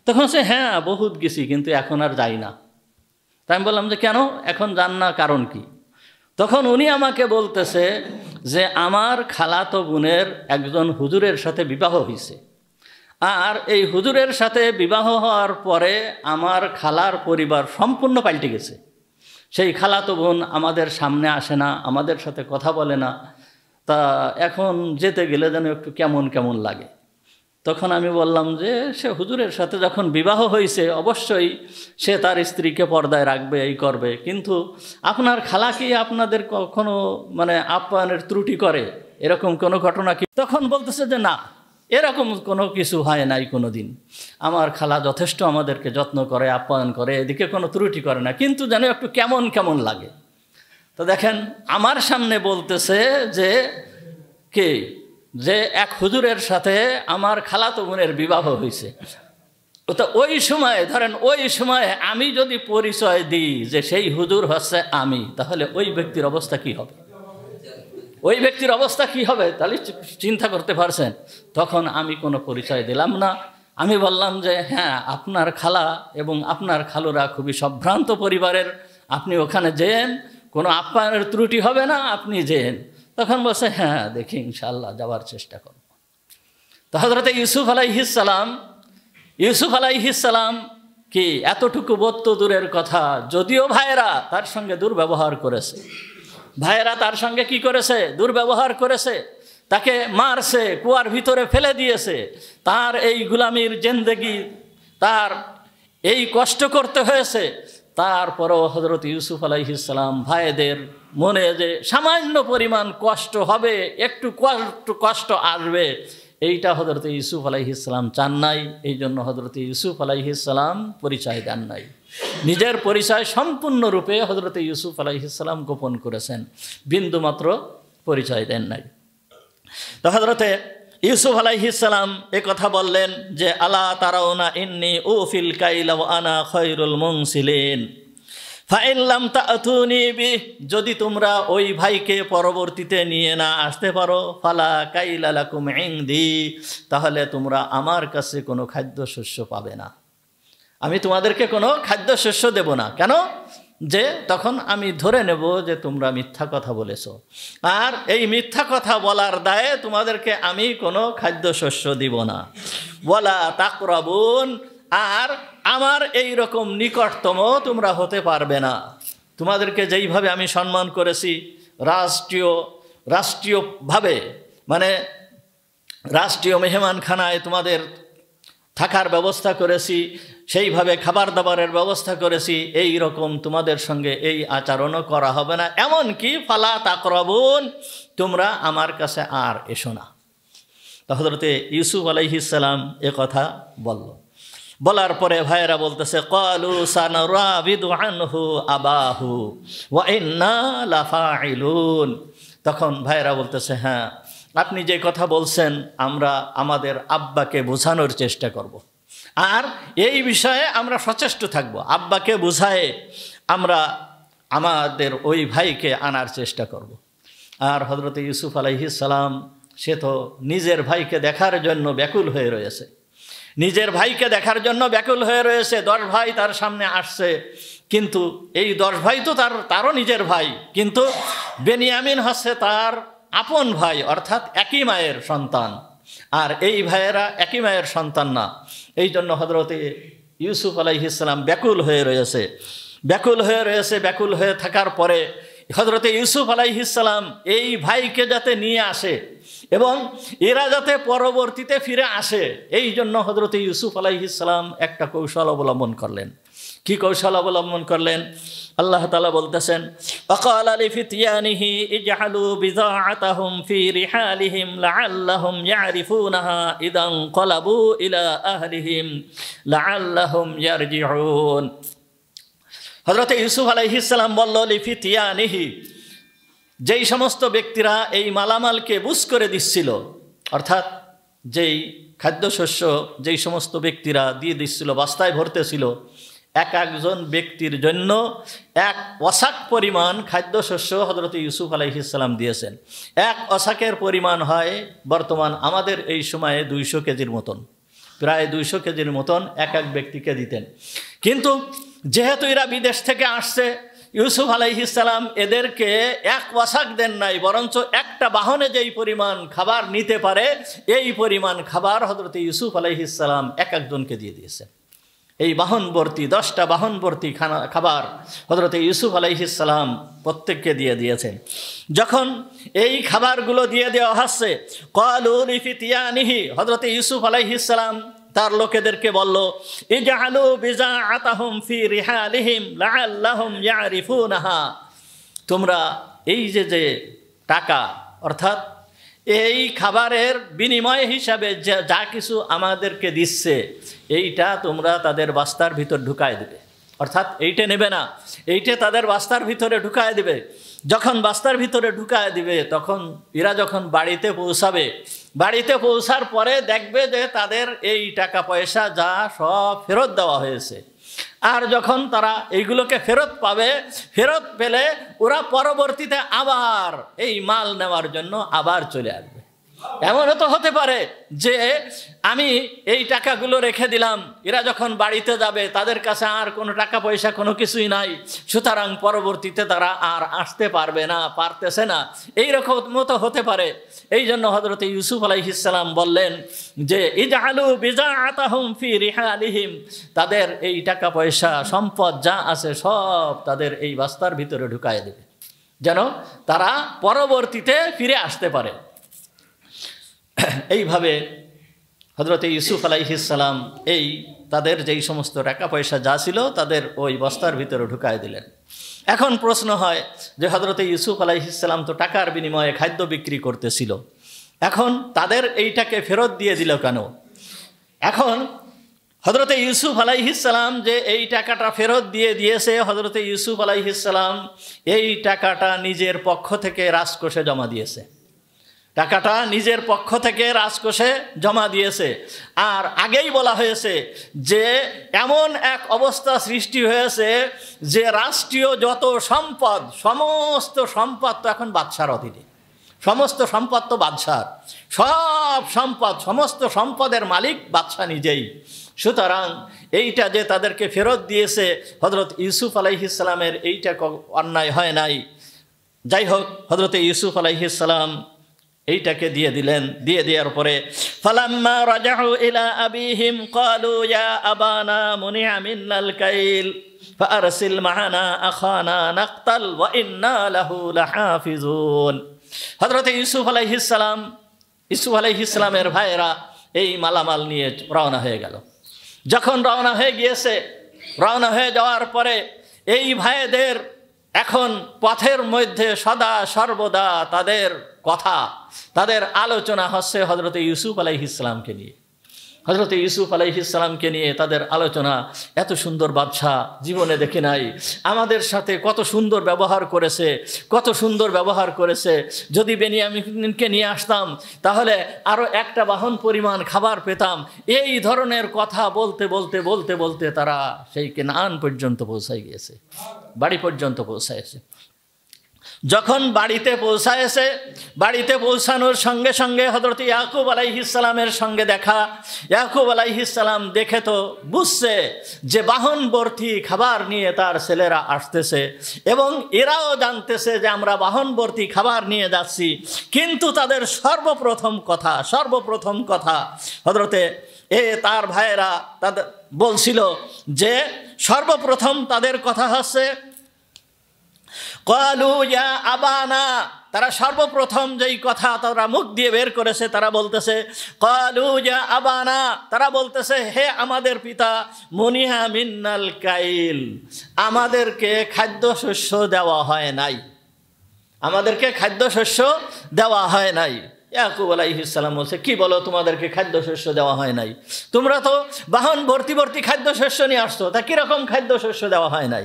তখন সে হ্যাঁ বহুত গেছি, কিন্তু এখন আর যাই না। তাই আমি বললাম যে কেন এখন যান না, কারণ কি? তখন উনি আমাকে বলতেছে যে আমার খালাতো বোনের একজন হুজুরের সাথে বিবাহ হয়েছে, আর এই হুজুরের সাথে বিবাহ হওয়ার পরে আমার খালার পরিবার সম্পূর্ণ পাল্টে গেছে। সেই খালাতো বোন আমাদের সামনে আসে না, আমাদের সাথে কথা বলে না। তা এখন যেতে গেলে যেন একটু কেমন কেমন লাগে। তখন আমি বললাম যে সে হুজুরের সাথে যখন বিবাহ হয়েছে অবশ্যই সে তার স্ত্রীকে পর্দায় রাখবে, এই করবে, কিন্তু আপনার খালা কি আপনাদের কখনো মানে আপ্যায়নের ত্রুটি করে, এরকম কোনো ঘটনা কি? তখন বলতেছে যে না, এরকম কোনো কিছু হয় নাই কোনো দিন। আমার খালা যথেষ্ট আমাদেরকে যত্ন করে, আপ্যায়ন করে, এদিকে কোনো ত্রুটি করে না, কিন্তু যেন একটু কেমন কেমন লাগে। তো দেখেন আমার সামনে বলতেছে যে কে, যে এক হুজুরের সাথে আমার খালাতো বোনের বিবাহ হয়েছে। তো ওই সময় ধরেন, ওই সময় আমি যদি পরিচয় দিই যে সেই হুজুর হচ্ছে আমি, তাহলে ওই ব্যক্তির অবস্থা কি হবে? ওই ব্যক্তির অবস্থা কি হবে তাহলে চিন্তা করতে পারছেন। তখন আমি কোনো পরিচয় দিলাম না। আমি বললাম যে হ্যাঁ, আপনার খালা এবং আপনার খালুরা খুবই সম্ভ্রান্ত পরিবারের, আপনি ওখানে যেন, কোনো আপ্যায়নের ত্রুটি হবে না, আপনি যেন। তখন বলছে হ্যাঁ দেখি ইনশাআল্লাহ যাওয়ার চেষ্টা করব। তো হযরতে ইউসুফ আলাইহিস সালাম কি এতটুকু বত্ত দূরের কথা, যদিও ভাইয়েরা তার সঙ্গে দুর্ব্যবহার করেছে, ভাইয়েরা তার সঙ্গে কি করেছে? দুর্ব্যবহার করেছে, তাকে মারছে, কুয়ার ভিতরে ফেলে দিয়েছে, তার এই গুলামির জিন্দেগি, তার এই কষ্ট করতে হয়েছে। তারপরও হযরত ইউসুফ আলাইহিস সালাম ভাইদের মনে যে সামান্য পরিমাণ কষ্ট হবে, একটু কষ্ট আসবে, এইটা হযরত ইউসুফ আলাইহিস সালাম চান নাই। এই জন্য হযরত ইউসুফ আলাইহিস সালাম পরিচয় দেন নাই, নিজের পরিচয় সম্পূর্ণরূপে হযরত ইউসুফ আলাইহিস সালাম গোপন করেছেন, বিন্দুমাত্র পরিচয় দেন নাই। তো হযরতে ইউসুফ আলাইহিস সালাম এ কথা বললেন যে আলা তারাউনা ইন্নী উফিল কাইলা ওয়া আনা খায়রুল মুনসিলিন ফাইন লাম তাতুনি বিহি, যদি তোমরা ওই ভাইকে পরবর্তীতে নিয়ে না আসতে পারো, ফালা কাইলা লাকুম ইনদি, তাহলে তোমরা আমার কাছে কোনো খাদ্যশস্য পাবে না, আমি তোমাদেরকে কোনো খাদ্যশস্য দেব না। কেন? যে তখন আমি ধরে নেব যে তোমরা মিথ্যা কথা বলেছো, আর এই মিথ্যা কথা বলার দায়ে তোমাদেরকে আমি কোনো খাদ্যশস্য দিব না। ওয়ালা তাকরাবুন, আর আমার এই রকম নিকটতম তোমরা হতে পারবে না। তোমাদেরকে যেইভাবে আমি সম্মান করেছি, রাষ্ট্রীয়ভাবে মানে রাষ্ট্রীয় মেহমানখানায় তোমাদের থাকার ব্যবস্থা করেছি, সেইভাবে খাবার দাবারের ব্যবস্থা করেছি, এই রকম তোমাদের সঙ্গে এই আচরণও করা হবে না। এমনকি ফালা তাকরাবুন, তোমরা আমার কাছে আর এসো না। তো হযরতে ইউসুফ আলাইহিস সালাম এ কথা বলার পরে ভাইয়েরা বলতেছে ক্বালু সানারাবিদু আনহু আবাহু ওয়া ইন্না লাফাইলুন। তখন ভাইয়েরা বলতেছে হ্যাঁ, আপনি যে কথা বলছেন আমরা আমাদের আব্বাকে বোঝানোর চেষ্টা করব, আর এই বিষয়ে আমরা সচেষ্ট থাকব, আব্বাকে বোঝায়ে আমরা আমাদের ওই ভাইকে আনার চেষ্টা করব। আর হযরত ইউসুফ আলাইহিস সালাম সে তো নিজের ভাইকে দেখার জন্য ব্যাকুল হয়ে রয়েছে, নিজের ভাইকে দেখার জন্য ব্যাকুল হয়ে রয়েছে। 10 ভাই তার সামনে আসছে, কিন্তু এই 10 ভাই তো তারও নিজের ভাই, কিন্তু বেনিয়ামিন হচ্ছে তার আপন ভাই, অর্থাৎ একই মায়ের সন্তান, আর এই ভাইয়েরা একই মায়ের সন্তান না। এই জন্য হযরতে ইউসুফ আলাইহিস সালাম ব্যাকুল হয়ে রয়েছে। ব্যাকুল হয়ে থাকার পরে হযরতে ইউসুফ আলাইহিস সালাম এই ভাইকে যাতে নিয়ে আসে এবং এরা যাতে পরবর্তীতে ফিরে আসে, এই জন্য হযরতে ইউসুফ আলাইহিস সালাম একটা কৌশল অবলম্বন করলেন। কি কৌশল অবলম্বন করলেন? আল্লাহ তাআলা বলতেছেন ওয়াকালা লিফিতিয়ানিহি ইজআলু বিযাআতাহুম ফি রিহালিহিম লাআল্লাহুম ইয়ারিফুনাহা ইদান ক্বালাবু ইলা আহলিহিম লাআল্লাহুম ইয়ারজিউন। হযরতে ইউসুফ আলাইহিস সালাম বলল লিফিতিয়ানিহি, যেই সমস্ত ব্যক্তিরা এই মালামালকে বুঝ করে দিচ্ছিল, অর্থাৎ যেই খাদ্যশস্য যেই সমস্ত ব্যক্তিরা দিয়ে দিচ্ছিল, বস্তায় ভরতেছিল, এক একজন ব্যক্তির জন্য 1 ওয়াসাক পরিমাণ খাদ্যশস্য হযরত ইউসুফ আলাইহিস সালাম দিয়েছেন। 1 ওয়াসাকের পরিমাণ হয় বর্তমান আমাদের এই সময়ে 200 কেজির মতন, প্রায় 200 কেজির মতন এক এক ব্যক্তিকে দিতেন। কিন্তু যেহেতু এরা বিদেশ থেকে আসছে, ইউসুফ আলাইহিস সালাম এদেরকে 1 ওয়াসাক দেন নাই, বরঞ্চ একটা বাহনে যেই পরিমাণ খাবার নিতে পারে এই পরিমাণ খাবার হযরত ইউসুফ আলাইহিস সালাম এক একজনকে দিয়ে দিয়েছেন। এই বাহনবর্তী 10টা বাহনবর্তী খাবার হযরত ইউসুফ আলাইহিস সালাম প্রত্যেককে দিয়ে দিয়েছেন। যখন এই খাবারগুলো দিয়ে দেওয়া হচ্ছে, ক্বালু লিফিতিয়ানিহি, হযরত ইউসুফ আলাইহিস সালাম তার লোকেদেরকে বলল, ইজআলু বিজাআতাহুম ফি রিহালিহিম লাআল্লাহুম ইয়ারিফুনাহা, তোমরা এই যে টাকা অর্থাৎ এই খাবারের বিনিময় হিসাবে যা কিছু আমাদেরকে দিচ্ছে এইটা তোমরা তাদের বাস্তার ভিতর ঢুকায় দেবে, অর্থাৎ এইটা নেবে না, এইটা তাদের বাস্তার ভিতরে ঢুকায় দেবে। যখন বাস্তার ভিতরে ঢুকায় দিবে তখন এরা যখন বাড়িতে পৌঁছাবে, বাড়িতে পৌঁছার পরে দেখবে যে তাদের এই টাকা পয়সা যা সব ফেরত দেওয়া হয়েছে। আর যখন তারা এইগুলোকে ফেরত পাবে, ফেরত পেলে ওরা পরবর্তীতে আবার এই মাল নেওয়ার জন্য আবার চলে আসবে। এমনও তো হতে পারে যে আমি এই টাকাগুলো রেখে দিলাম, এরা যখন বাড়িতে যাবে তাদের কাছে আর কোনো টাকা পয়সা কোনো কিছুই নাই, সুতরাং পরবর্তীতে তারা আর আসতে পারতেছে না, এইরকম মতো হতে পারে। এই জন্য হযরত ইউসুফ আলাইহিস সালাম বললেন যে ইজআলু বিজাআতাহুম ফি রিহালিহিম, তাদের এই টাকা পয়সা সম্পদ যা আছে সব তাদের এই বাস্তার ভিতরে ঢুকায় দেবে, যেন তারা পরবর্তীতে ফিরে আসতে পারে। এইভাবে হযরত ইউসুফ আলাইহিস সালাম এই তাদের যেই সমস্ত টাকা পয়সা যা ছিল তাদের ওই বস্তার ভিতরে ঢুকায় দিলেন। এখন প্রশ্ন হয় যে হযরত ইউসুফ আলাইহিস সালাম তো টাকার বিনিময়ে খাদ্য বিক্রি করতেছিল, এখন তাদের এইটাকে ফেরত দিয়ে দিল কেন? এখন হযরত ইউসুফ আলাইহিস সালাম যে এই টাকাটা ফেরত দিয়ে দিয়েছে, হযরত ইউসুফ আলাইহিস সালাম এই টাকাটা নিজের পক্ষ থেকে রাজকোষে জমা দিয়েছে, টাকাটা নিজের পক্ষ থেকে রাজকোষে জমা দিয়েছে। আর আগেই বলা হয়েছে যে এমন এক অবস্থা সৃষ্টি হয়েছে যে রাষ্ট্রীয় যত সম্পদ, সমস্ত সম্পদ তো এখন বাদশার অধীনে, সমস্ত সম্পদ তো বাদশার, সব সম্পদ, সমস্ত সম্পদের মালিক বাদশা নিজেই। সুতরাং এইটা যে তাদেরকে ফেরত দিয়েছে হযরত ইউসুফ আলাইহিস সালামের এইটা অন্যায় হয় নাই। যাই হোক, হযরত ইউসুফ আলাইহিস সালাম এইটাকে দিয়ে দিলেন। দিয়ে দেওয়ার পরে ফালাম্মা রাজাউ ইলা আবিহিম ক্বালু ইয়া আবানা মুনিআ মিনাল কাইল ফাআরসিল মা'ানা আখানা নাকতাল ওয়া ইন্না লাহু লাহাফিজুন। হযরত ইউসুফ আলাইহিস সালামের ভাইয়েরা এই মালামাল নিয়ে রওনা হয়ে গেল। যখন রওনা হয়ে গিয়েছে, রওনা হয়ে যাওয়ার পরে এই ভাইদের এখন পথের মধ্যে সদা সর্বদা তাদের কথা, তাদের আলোচনা হচ্ছে হযরত ইউসুফ আলাইহিস সালামকে নিয়ে। হযরত ইউসুফ আলাইহিস সালামকে নিয়ে তাদের আলোচনা, এত সুন্দর বাদশা জীবনে দেখি নাই, আমাদের সাথে কত সুন্দর ব্যবহার করেছে, কত সুন্দর ব্যবহার করেছে, যদি বেনিয়ামিনকে নিয়ে আসতাম তাহলে আরও একটা বাহন পরিমাণ খাবার পেতাম। এই ধরনের কথা বলতে বলতে বলতে বলতে তারা সেই কেনান পর্যন্ত পৌঁছায় গিয়েছে, বাড়ি পর্যন্ত পৌঁছায়ছে। যখন বাড়িতে পৌঁছায়ছে, বাড়িতে পৌঁছানোর সঙ্গে সঙ্গে হযরত ইয়াকুব আলাইহিস সালামের সঙ্গে দেখা। ইয়াকুব আলাইহিস সালাম দেখে তো বুঝছে যে বাহন ভর্তি খাবার নিয়ে তার ছেলেরা আসতেছে এবং এরাও জানতেছে যে আমরা বাহন ভর্তি খাবার নিয়ে যাচ্ছি। কিন্তু তাদের সর্বপ্রথম কথা হযরতে তার ভাইয়েরা তাদের বলছিল যে সর্বপ্রথম তাদের কথা হচ্ছে ক্বালু ইয়া আবানা, তারা সর্বপ্রথম যেই কথা তারা মুখ দিয়ে বের করেছে তারা বলতেছে ক্বালু ইয়া আবানা, তারা বলতেছে হে আমাদের পিতা, মুনিহা মিনাল কাইল, আমাদেরকে খাদ্যশস্য দেওয়া হয় নাই, আমাদেরকে খাদ্যশস্য দেওয়া হয় নাই। ইয়াকুব আলাইহিস সালাম বলছে কি বলো, তোমাদেরকে খাদ্যশস্য দেওয়া হয় নাই? তোমরা তো বাহন ভর্তি ভর্তি খাদ্যশস্য নিয়ে আসছো, তা কীরকম খাদ্যশস্য দেওয়া হয় নাই?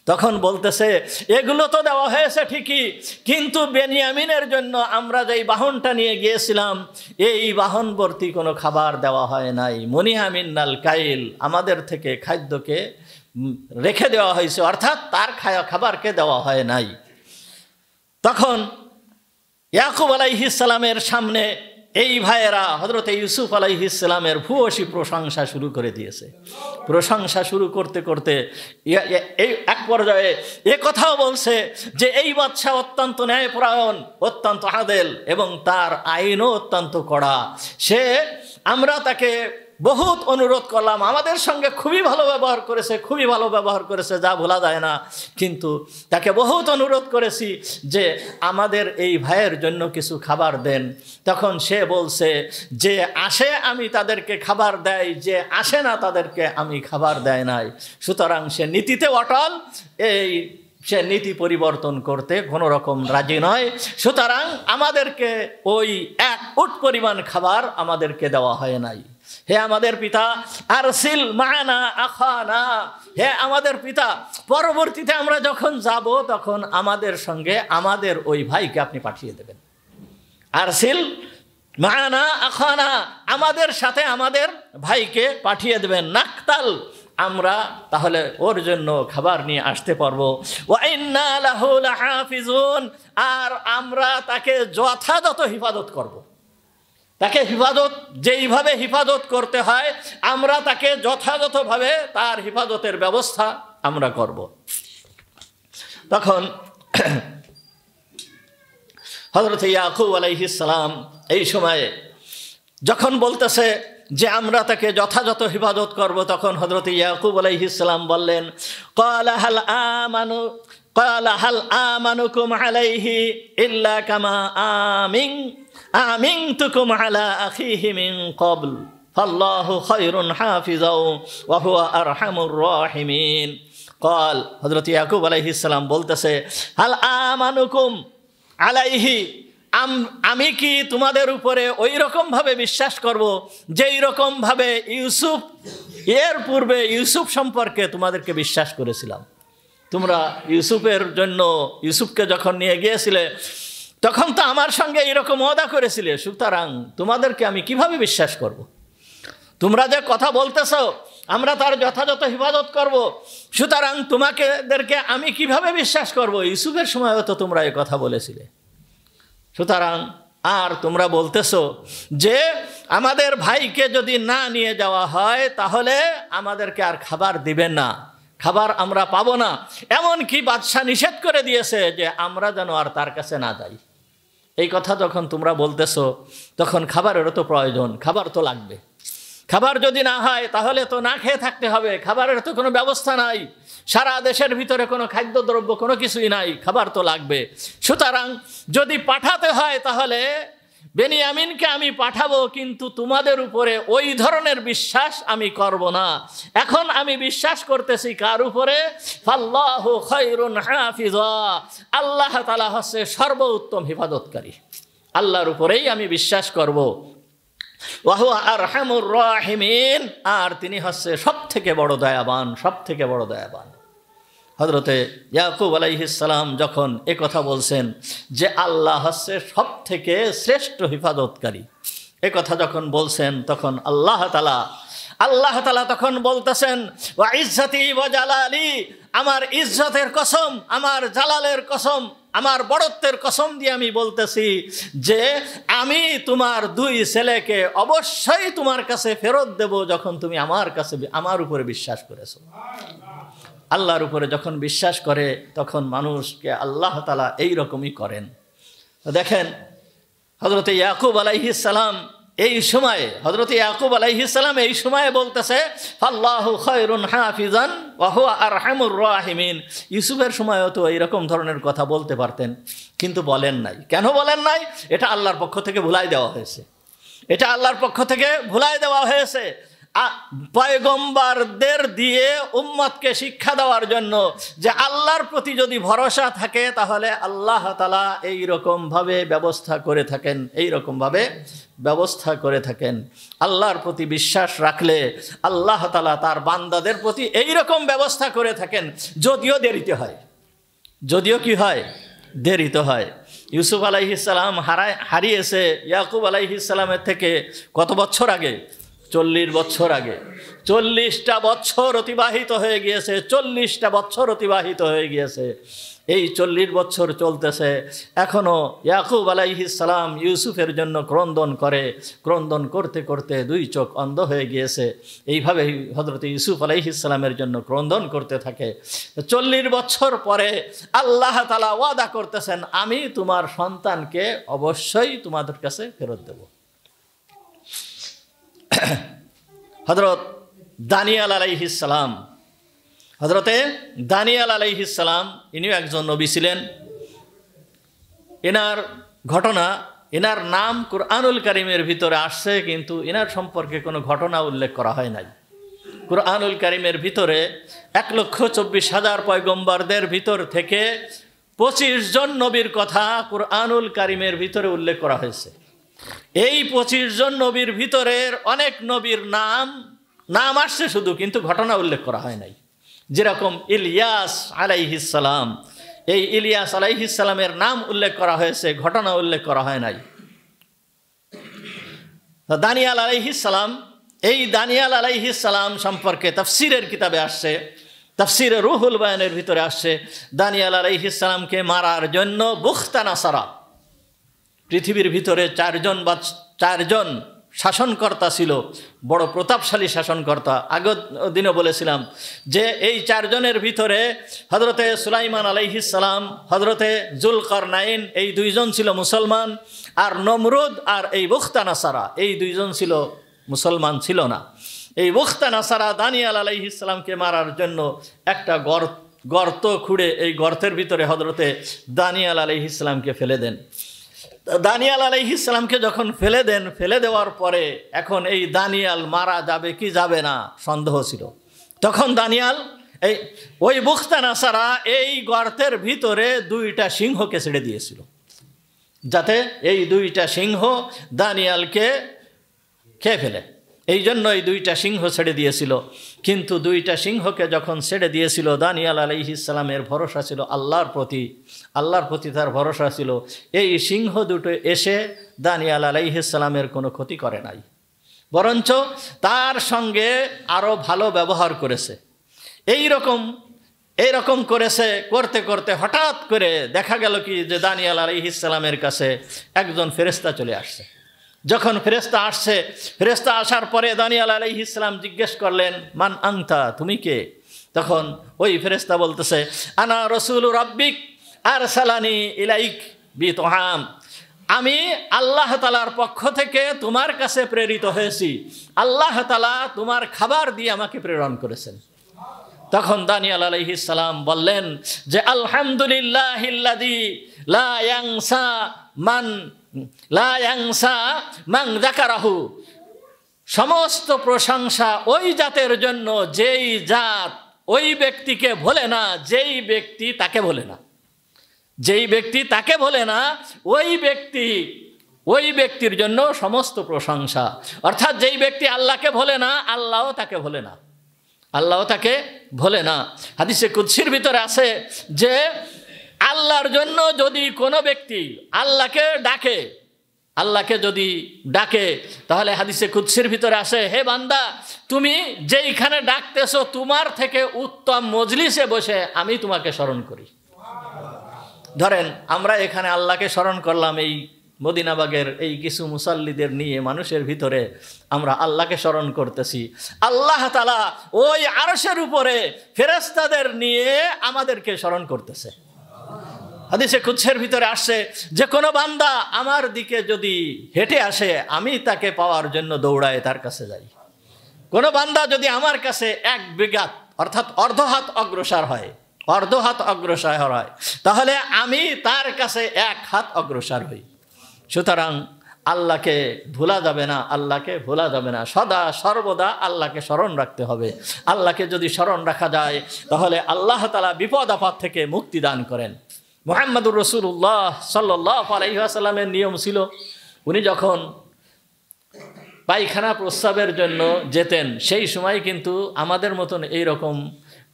তখন বলতেছে এগুলো তো দেওয়া হয়েছে ঠিকই, কিন্তু বেনিয়ামিনের জন্য আমরা যেই বাহনটা নিয়ে গিয়েছিলাম এই বাহন ভর্তি কোনো খাবার দেওয়া হয় নাই। মুনিহা মিনাল কাইল, আমাদের থেকে খাদ্যকে রেখে দেওয়া হয়েছে, অর্থাৎ তার খাবারকে দেওয়া হয় নাই। তখন ইয়াকুব আলাইহিস সালামের সামনে এই ভাইয়েরা হযরত ইউসুফ আলাইহিস সালামের ভূয়সী প্রশংসা শুরু করে দিয়েছে। প্রশংসা শুরু করতে করতে এই এক পর্যায়ে এ কথাও বলছে যে এই বাদশা অত্যন্ত ন্যায়পরায়ণ, অত্যন্ত আদেল এবং তার আইনও অত্যন্ত কড়া। আমরা তাকে বহুত অনুরোধ করলাম, আমাদের সঙ্গে খুবই ভালো ব্যবহার করেছে, খুবই ভালো ব্যবহার করেছে, যা ভোলা যায় না। কিন্তু তাকে বহুত অনুরোধ করেছি যে আমাদের এই ভাইয়ের জন্য কিছু খাবার দেন। তখন সে বলছে যে আসে আমি তাদেরকে খাবার দেয়, যে আসে না তাদেরকে আমি খাবার দেয় নাই। সুতরাং সে নীতিতে অটল, সে নীতি পরিবর্তন করতে কোনো রকম রাজি নয়। সুতরাং আমাদেরকে ওই 1 উট পরিমাণ খাবার আমাদেরকে দেওয়া হয় নাই। হে আমাদের পিতা, আরসিল মা'না আখানা, হে আমাদের পিতা, পরবর্তীতে আমরা যখন যাব তখন আমাদের সঙ্গে আমাদের ওই ভাইকে আপনি পাঠিয়ে দেবেন। আরসিল মা'না আখানা, আমাদের সাথে আমাদের ভাইকে পাঠিয়ে দেবেন। নাকতাল, আমরা তাহলে ওর জন্য খাবার নিয়ে আসতে পারবো। ওয়া ইন্না লাহু লাহাফিজুন, আর আমরা তাকে যথাযথ হিফাজত করব। তাকে হিফাজত যেইভাবে হিফাজত করতে হয় আমরা তাকে যথাযথভাবে তার হিফাজতের ব্যবস্থা আমরা করব। তখন হযরত ইয়াকুব আলাইহিস সালাম এই সময়ে যখন বলতেছে যে আমরা তাকে যথাযথ হিফাজত করব, তখন হযরত ইয়াকুব আলাইহিস সালাম বললেন, ক্বালা হাল আমানুকুম আলাইহি ইল্লা কামা আমিনতুকুম আলা আখিহি মিন ক্বাবল ফাল্লাহু খায়রুন হাফিজাও ওয়া হুয়া আরহামুর রাহিমিন। ক্বাল, হযরত ইয়াকুব আলাইহিস সালাম বলতেছে, হাল আমানুকুম আলাইহি, আমি কি তোমাদের উপরে ওই রকমভাবে বিশ্বাস করব যেই রকমভাবে এর পূর্বে ইউসুফ সম্পর্কে তোমাদেরকে বিশ্বাস করেছিলাম। তোমরা ইউসুফকে যখন নিয়ে গিয়েছিলে তখন তো আমার সঙ্গে এইরকম ওয়াদা করেছিলে, সুতরাং তোমাদেরকে আমি কিভাবে বিশ্বাস করব? তোমরা যে কথা বলতেছো আমরা তার যথাযথ হিফাজত করব, সুতরাং তোমাদেরকে আমি কিভাবে বিশ্বাস করব? ইউসুফের সময়ও তো তোমরা এই কথা বলেছিলে। সুতরাং আর তোমরা বলতেছো যে আমাদের ভাইকে যদি না নিয়ে যাওয়া হয় তাহলে আমাদেরকে আর খাবার দিবেন না, খাবার আমরা পাবো না। এমনকি বাদশাহ নিষেধ করে দিয়েছে যে আমরা যেন আর তার কাছে না যাই। এই কথা যখন তোমরা বলতেছো তখন খাবারেরও তো প্রয়োজন, খাবার তো লাগবে। খাবার যদি না হয় তাহলে তো না খেয়ে থাকতে হবে, খাবারের তো কোনো ব্যবস্থা নাই, সারা দেশের ভিতরে কোনো খাদ্যদ্রব্য কোনো কিছুই নাই, খাবার তো লাগবে। সুতরাং যদি পাঠাতে হয় তাহলে বেনিয়ামিনকে আমি পাঠাবো, কিন্তু তোমাদের উপরে ওই ধরনের বিশ্বাস আমি করব না। এখন আমি বিশ্বাস করতেছি কার উপরে? ফাল্লাহু খায়রুন হাফিজা, আল্লাহ তাআলা হচ্ছে সর্বোত্তম হিফাজতকারী, আল্লাহর উপরেই আমি বিশ্বাস করব। ওয়া হুয়া আরহামুর রাহিমিন, আর তিনি হচ্ছে সবথেকে বড় দয়াবান, সবথেকে বড় দয়াবান। হযরতে ইয়াকুব আলাইহিস সালাম যখন এ কথা বলছেন যে আল্লাহ হচ্ছে সবথেকে শ্রেষ্ঠ হিফাজতকারী, এ কথা যখন বলছেন তখন আল্লাহ তাআলা তখন বলতেছেন, ওয়া ইজ্জতি ওয়া জালালি, আমার ইজ্জতের কসম, আমার জালালের কসম, আমার বড়ত্বের কসম দিয়ে আমি বলতেছি যে আমি তোমার 2 ছেলেকে অবশ্যই তোমার কাছে ফেরত দেব যখন তুমি আমার উপরে বিশ্বাস করেছো। আল্লাহর উপরে যখন বিশ্বাস করে তখন মানুষকে আল্লাহ তাআলা এইরকমই করেন। দেখেন হযরত ইয়াকুব আলাইহিস সালাম এই সময়ে বলতেছে ফাল্লাহু খায়রুন হাফিজান ওয়া হুয়া আরহামুর রাহিমিন। ইউসুফের সময়ও তো এইরকম ধরনের কথা বলতে পারতেন, কিন্তু বলেন নাই। কেন বলেন নাই? এটা আল্লাহর পক্ষ থেকে ভুলাই দেওয়া হয়েছে, পয়গম্বরদের দিয়ে উম্মতকে শিক্ষা দেওয়ার জন্য যে আল্লাহর প্রতি যদি ভরসা থাকে তাহলে আল্লাহ তাআলা এইরকমভাবে ব্যবস্থা করে থাকেন। আল্লাহর প্রতি বিশ্বাস রাখলে আল্লাহ তাআলা তার বান্দাদের প্রতি এইরকম ব্যবস্থা করে থাকেন, যদিও দেরিতে হয়, যদিও কি হয়, দেরিতে হয়। ইউসুফ আলাইহিস সালাম হারিয়েছে ইয়াকুব আলাইহিস সালামের থেকে কত বছর আগে? 40 বছর আগে। 40টা বছর অতিবাহিত হয়ে গিয়েছে, 40টা বছর অতিবাহিত হয়ে গিয়েছে। এই 40 বছর চলতেছে, এখনও ইয়াকুব আলাইহিস সালাম ইউসুফের জন্য ক্রন্দন করতে করতে 2 চোখ অন্ধ হয়ে গিয়েছে। এইভাবেই হযরত ইউসুফ আলাইহিস সালামের জন্য ক্রন্দন করতে থাকে। 40 বছর পরে আল্লাহ তাআলা ওয়াদা করতেছেন, আমি তোমার সন্তানকে অবশ্যই তোমাদের কাছে ফেরত দেব। হযরত দানিয়াল আলাইহিস সালাম। হযরতে দানিয়াল আলাইহিস সালাম ইনিও একজন নবী ছিলেন। এনার ঘটনা, এনার নাম কুরআনুল কারীমের ভিতরে আসছে, কিন্তু এনার সম্পর্কে কোনো ঘটনা উল্লেখ করা হয় নাই। কুরআনুল কারীমের ভিতরে 1,24,000 পয়গম্বরদের ভিতর থেকে 25 জন নবীর কথা কুরআনুল কারীমের ভিতরে উল্লেখ করা হয়েছে। এই 25 জন নবীর ভিতরের অনেক নবীর নাম আসছে শুধু, কিন্তু ঘটনা উল্লেখ করা হয় নাই। যেরকম ইলিয়াস আলাইহিস সালাম, এই ইলিয়াস আলাইহিস সালামের নাম উল্লেখ করা হয়েছে, ঘটনা উল্লেখ করা হয় নাই। দানিয়াল আলাইহিস সালাম, এই দানিয়াল আলাইহিস সালাম সম্পর্কে তাফসীরের কিতাবে আসছে, তাফসীরে রুহুল বায়ানের ভিতরে আসছে, দানিয়াল আলাইহিস সালামকে মারার জন্য বুখতানাসারা, পৃথিবীর ভিতরে চারজন শাসনকর্তা ছিল, বড় প্রতাপশালী শাসনকর্তা। আগের দিনে বলেছিলাম যে এই 4 জনের ভিতরে হযরতে সুলাইমান আলাইহিস সালাম, হযরতে জুলকারনাইন, এই 2 জন ছিল মুসলমান, আর নমরুদ আর এই বুখতানাসারা, এই 2 জন ছিল মুসলমান, ছিল না। এই বুখতানাসারা দানিয়াল আলাইহিস সালামকে মারার জন্য একটা গর্ত খুঁড়ে এই গর্তের ভিতরে হযরতে দানিয়াল আলাইহিস সালামকে ফেলে দেন। দানিয়াল আলাইহিস সালামকে যখন ফেলে দেওয়ার পরে এখন এই দানিয়াল মারা যাবে কি যাবে না সন্দেহ ছিল। তখন দানিয়াল ওই বুখতানাসারা এই গর্তের ভিতরে 2টা সিংহকে ছেড়ে দিয়েছিল, যাতে এই 2টা সিংহ দানিয়ালকে খেয়ে ফেলে। এই জন্য এই 2টা সিংহ ছেড়ে দিয়েছিল। কিন্তু 2টা সিংহকে যখন ছেড়ে দিয়েছিল, দানিয়াল আলাইহিস সালামের ভরসা ছিল আল্লাহর প্রতি তার ভরসা ছিল। এই সিংহ দুটো এসে দানিয়াল আলাইহিস সালামের কোনো ক্ষতি করে নাই, বরঞ্চ তার সঙ্গে আরও ভালো ব্যবহার করেছে। এইরকম করেছে, করতে করতে হঠাৎ করে দেখা গেল কি যে দানিয়াল আলাইহিস সালামের কাছে একজন ফেরেশতা চলে আসছে। যখন ফেরেশতা আসার পরে দানিয়াল আলাইহিস সালাম জিজ্ঞেস করলেন, মান আনতা, তুমি কে? তখন ওই ফেরেশতা বলতেছে, আনা রাসূলু রাব্বিক আরসালানি ইলাইক বিতহাম, আমি আল্লাহ তাআলার পক্ষ থেকে তোমার কাছে প্রেরিত হয়েছি, আল্লাহ তাআলা তোমার খাবার দিয়ে আমাকে প্রেরণ করেছেন। তখন দানিয়াল আলাইহিস সালাম বললেন যে আলহামদুলিল্লাহিল্লাযী লা ইয়ানসা মান যাকারাহু, সমস্ত প্রশংসা ওই জাতের জন্য যেই জাত ওই ব্যক্তিকে ভোলে না, যেই ব্যক্তি তাকে ভোলে না, যেই ব্যক্তি তাকে ভোলে না, ওই ব্যক্তির জন্য সমস্ত প্রশংসা। অর্থাৎ যেই ব্যক্তি আল্লাহকে ভোলে না, আল্লাহও তাকে ভোলে না, আল্লাহও তাকে ভোলে না। হাদিসে কুদসির ভিতরে আছে যে আল্লাহর জন্য যদি কোনো ব্যক্তি আল্লাহকে যদি ডাকে, তাহলে হাদিসে কুদসির ভিতরে আসে, হে বান্দা, তুমি যেইখানে ডাকতেছো তোমার থেকে উত্তম মজলিসে বসে আমি তোমাকে স্মরণ করি। ধরেন আমরা এখানে আল্লাহকে স্মরণ করলাম, এই মদিনাবাগের এই কিছু মুসাল্লিদের নিয়ে মানুষের ভিতরে আমরা আল্লাহকে স্মরণ করতেছি। আল্লাহ তাআলা ওই আরশের উপরে ফেরেশতাদের নিয়ে আমাদেরকে স্মরণ করতেছে। হাদিসে কুদসির ভিতরে আসছে যে কোনো বান্দা আমার দিকে যদি হেঁটে আসে, আমি তাকে পাওয়ার জন্য দৌড়ায় তার কাছে যাই। কোনো বান্দা যদি আমার কাছে 1 বিঘাত অর্থাৎ অর্ধ হাত অগ্রসর হয়, তাহলে আমি তার কাছে 1 হাত অগ্রসর হই। সুতরাং আল্লাহকে ভোলা যাবে না, সদা সর্বদা আল্লাহকে স্মরণ রাখতে হবে। আল্লাহকে যদি স্মরণ রাখা যায় তাহলে আল্লাহ তাআলা বিপদ আপদ থেকে মুক্তি দান করেন। মুহাম্মদুর রাসূলুল্লাহ সাল্লাল্লাহু আলাইহি ওয়াসাল্লামের নিয়ম ছিল, উনি যখন পায়খানা প্রস্রাবের জন্য যেতেন, সেই সময় কিন্তু আমাদের মতন এইরকম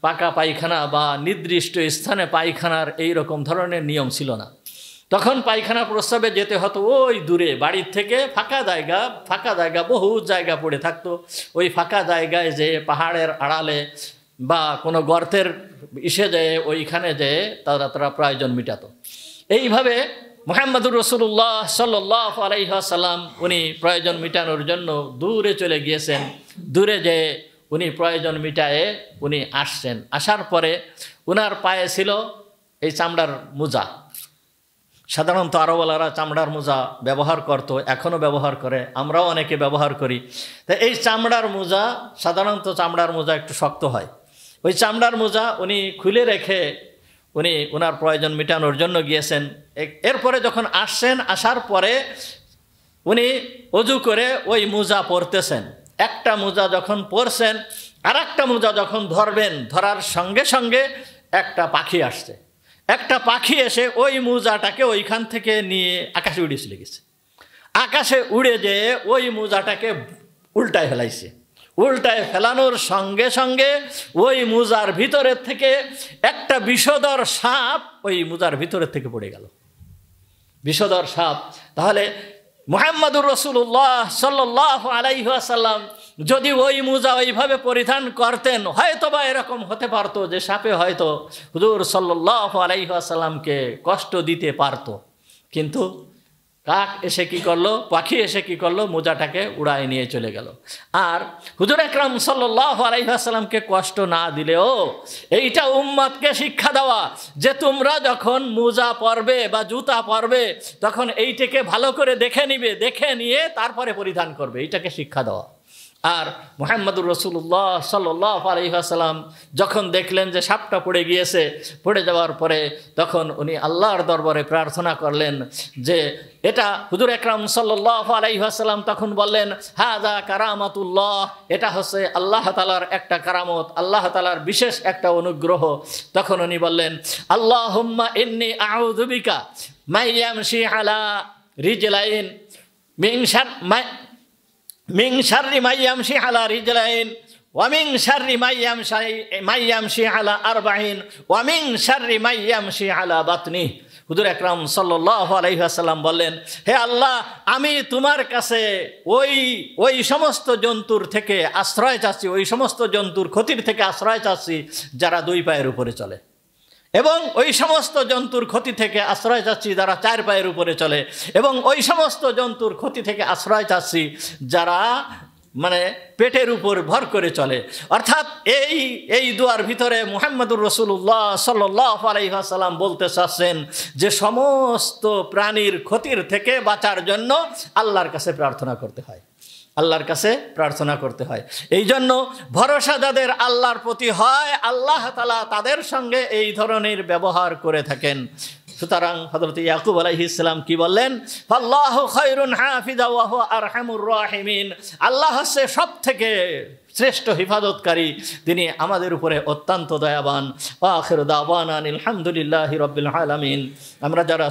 পাকা পায়খানা বা নির্দিষ্ট স্থানে পায়খানার এইরকম ধরনের নিয়ম ছিল না। তখন পায়খানা প্রস্রাবে যেতে হতো ওই দূরে, বাড়ির থেকে ফাঁকা জায়গা বহু জায়গা পড়ে থাকতো। ওই ফাঁকা জায়গায় যে পাহাড়ের আড়ালে বা কোনো গর্তের যেয়ে ওইখানে যেয়ে তারা প্রয়োজন মিটাতো। এইভাবে মুহাম্মদুর রাসূলুল্লাহ সাল্লাল্লাহু আলাইহি ওয়াসাল্লাম উনি প্রয়োজন মিটানোর জন্য দূরে চলে গিয়েছেন। দূরে যেয়ে উনি প্রয়োজন মিটায়ে উনি আসছেন। আসার পরে উনার পায়ে ছিল এই চামড়ার মোজা। সাধারণত আরবওয়ালারা চামড়ার মোজা ব্যবহার করতো, এখনও ব্যবহার করে, আমরাও অনেকে ব্যবহার করি। তো এই চামড়ার মোজা, সাধারণত চামড়ার মোজা একটু শক্ত হয়। ওই চামড়ার মোজা উনি খুলে রেখে উনি ওনার প্রয়োজন মেটানোর জন্য গিয়েছেন। এরপরে যখন আসছেন, আসার পরে উনি অজু করে ওই মোজা পরতেছেন। একটা মোজা যখন পরছেন, আর একটা মোজা যখন ধরবেন, ধরার সঙ্গে সঙ্গে একটা পাখি আসছে। একটা পাখি এসে ওই মোজাটাকে ওইখান থেকে নিয়ে আকাশে উড়ে চলে গেছে। আকাশে উড়ে যেয়ে ওই মোজাটাকে উল্টায় ফেলাইছে। উল্টায় ফেলানোর সঙ্গে সঙ্গে ওই মোজার ভিতরের থেকে একটা বিষধর সাপ ওই মোজার ভিতরের থেকে পড়ে গেল। বিষধর সাপ। তাহলে মুহাম্মদুর রাসূলুল্লাহ সাল্লাল্লাহু আলাইহি ওয়াসাল্লাম যদি ওই মোজা ওইভাবে পরিধান করতেন, হয়তোবা এরকম হতে পারতো যে সাপে হয়তো হুজুর সাল্লাল্লাহু আলাইহি ওয়াসাল্লামকে কষ্ট দিতে পারতো। কিন্তু কাক এসে কি করলো, পাখি এসে কি করলো, মোজাটাকে উড়ায় নিয়ে চলে গেল। আর হুজুর আকরাম সাল্লাল্লাহু আলাইহি ওয়াসাল্লামকে কষ্ট না দিলেও এইটা উম্মতকে শিক্ষা দেওয়া যে তোমরা যখন মোজা পরবে বা জুতা পরবে তখন এইটাকে ভালো করে দেখে নিবে, দেখে নিয়ে তারপরে পরিধান করবে, এইটাকে শিক্ষা দেওয়া। আর মুহাম্মদুর রাসূলুল্লাহ সাল্লাল্লাহু আলাইহি ওয়াসাল্লাম যখন দেখলেন যে সাপটা পড়ে গিয়েছে, পড়ে যাওয়ার পরে তখন উনি আল্লাহর দরবারে প্রার্থনা করলেন যে এটা হুজুর আকরাম সাল্লাল্লাহু আলাইহি ওয়াসাল্লাম তখন বললেন, হাযা কারামাতুল্লাহ, এটা হচ্ছে আল্লাহ তাআলার একটা কারামত, আল্লাহ তাআলার বিশেষ একটা অনুগ্রহ। তখন উনি বললেন, আল্লাহুম্মা ইন্নী আউযু বিকা মাইয়ামশি আলা রিজলাইন মিন শাররি মাইয়ামশি আলা রিজলাইন ওয়া মিন শাররি মাইয়ামশি আলা আরবাইন ওয়া মিন শাররি মাইয়ামশি আলা বাতনি। হুজুর আকরাম সাল্লাল্লাহু আলাইহি ওয়াসাল্লাম বললেন, হে আল্লাহ, আমি তোমার কাছে ওই সমস্ত জন্তুর থেকে আশ্রয় চাচ্ছি, ওই সমস্ত জন্তুর ক্ষতির থেকে আশ্রয় চাচ্ছি যারা দুই পায়ের উপরে চলে, এবং ওই সমস্ত জন্তুর ক্ষতি থেকে আশ্রয় চাচ্ছি যারা চার পায়ের উপরে চলে, এবং ওই সমস্ত জন্তুর ক্ষতি থেকে আশ্রয় চাচ্ছি যারা পেটের উপর ভর করে চলে। অর্থাৎ এই দুয়ার ভিতরে মুহাম্মদুর রাসূলুল্লাহ সাল্লাল্লাহু আলাইহি ওয়াসাল্লাম বলতে চাচ্ছেন যে সমস্ত প্রাণীর ক্ষতির থেকে বাঁচার জন্য আল্লাহর কাছে প্রার্থনা করতে হয়, আল্লাহর কাছে প্রার্থনা করতে হয়। এই জন্য ভরসা যাদের আল্লাহর প্রতি হয়, আল্লাহ তাআলা তাদের সঙ্গে এই ধরনের ব্যবহার করে থাকেন। সুতরাং হযরত ইয়াকুব আলাইহিস সালাম কি বললেন, আল্লাহু খায়রুন হাফিজা ওয়া হুয়া আরহামুর রাহিমিন, আল্লাহ হচ্ছে সবথেকে শ্রেষ্ঠ হিফাজতকারী, তিনি আমাদের উপরে অত্যন্ত দয়াবান। ওয়া আখিরু দাওয়ানা আলহামদুলিল্লাহি রাব্বিল আলামিন। আমরা যারা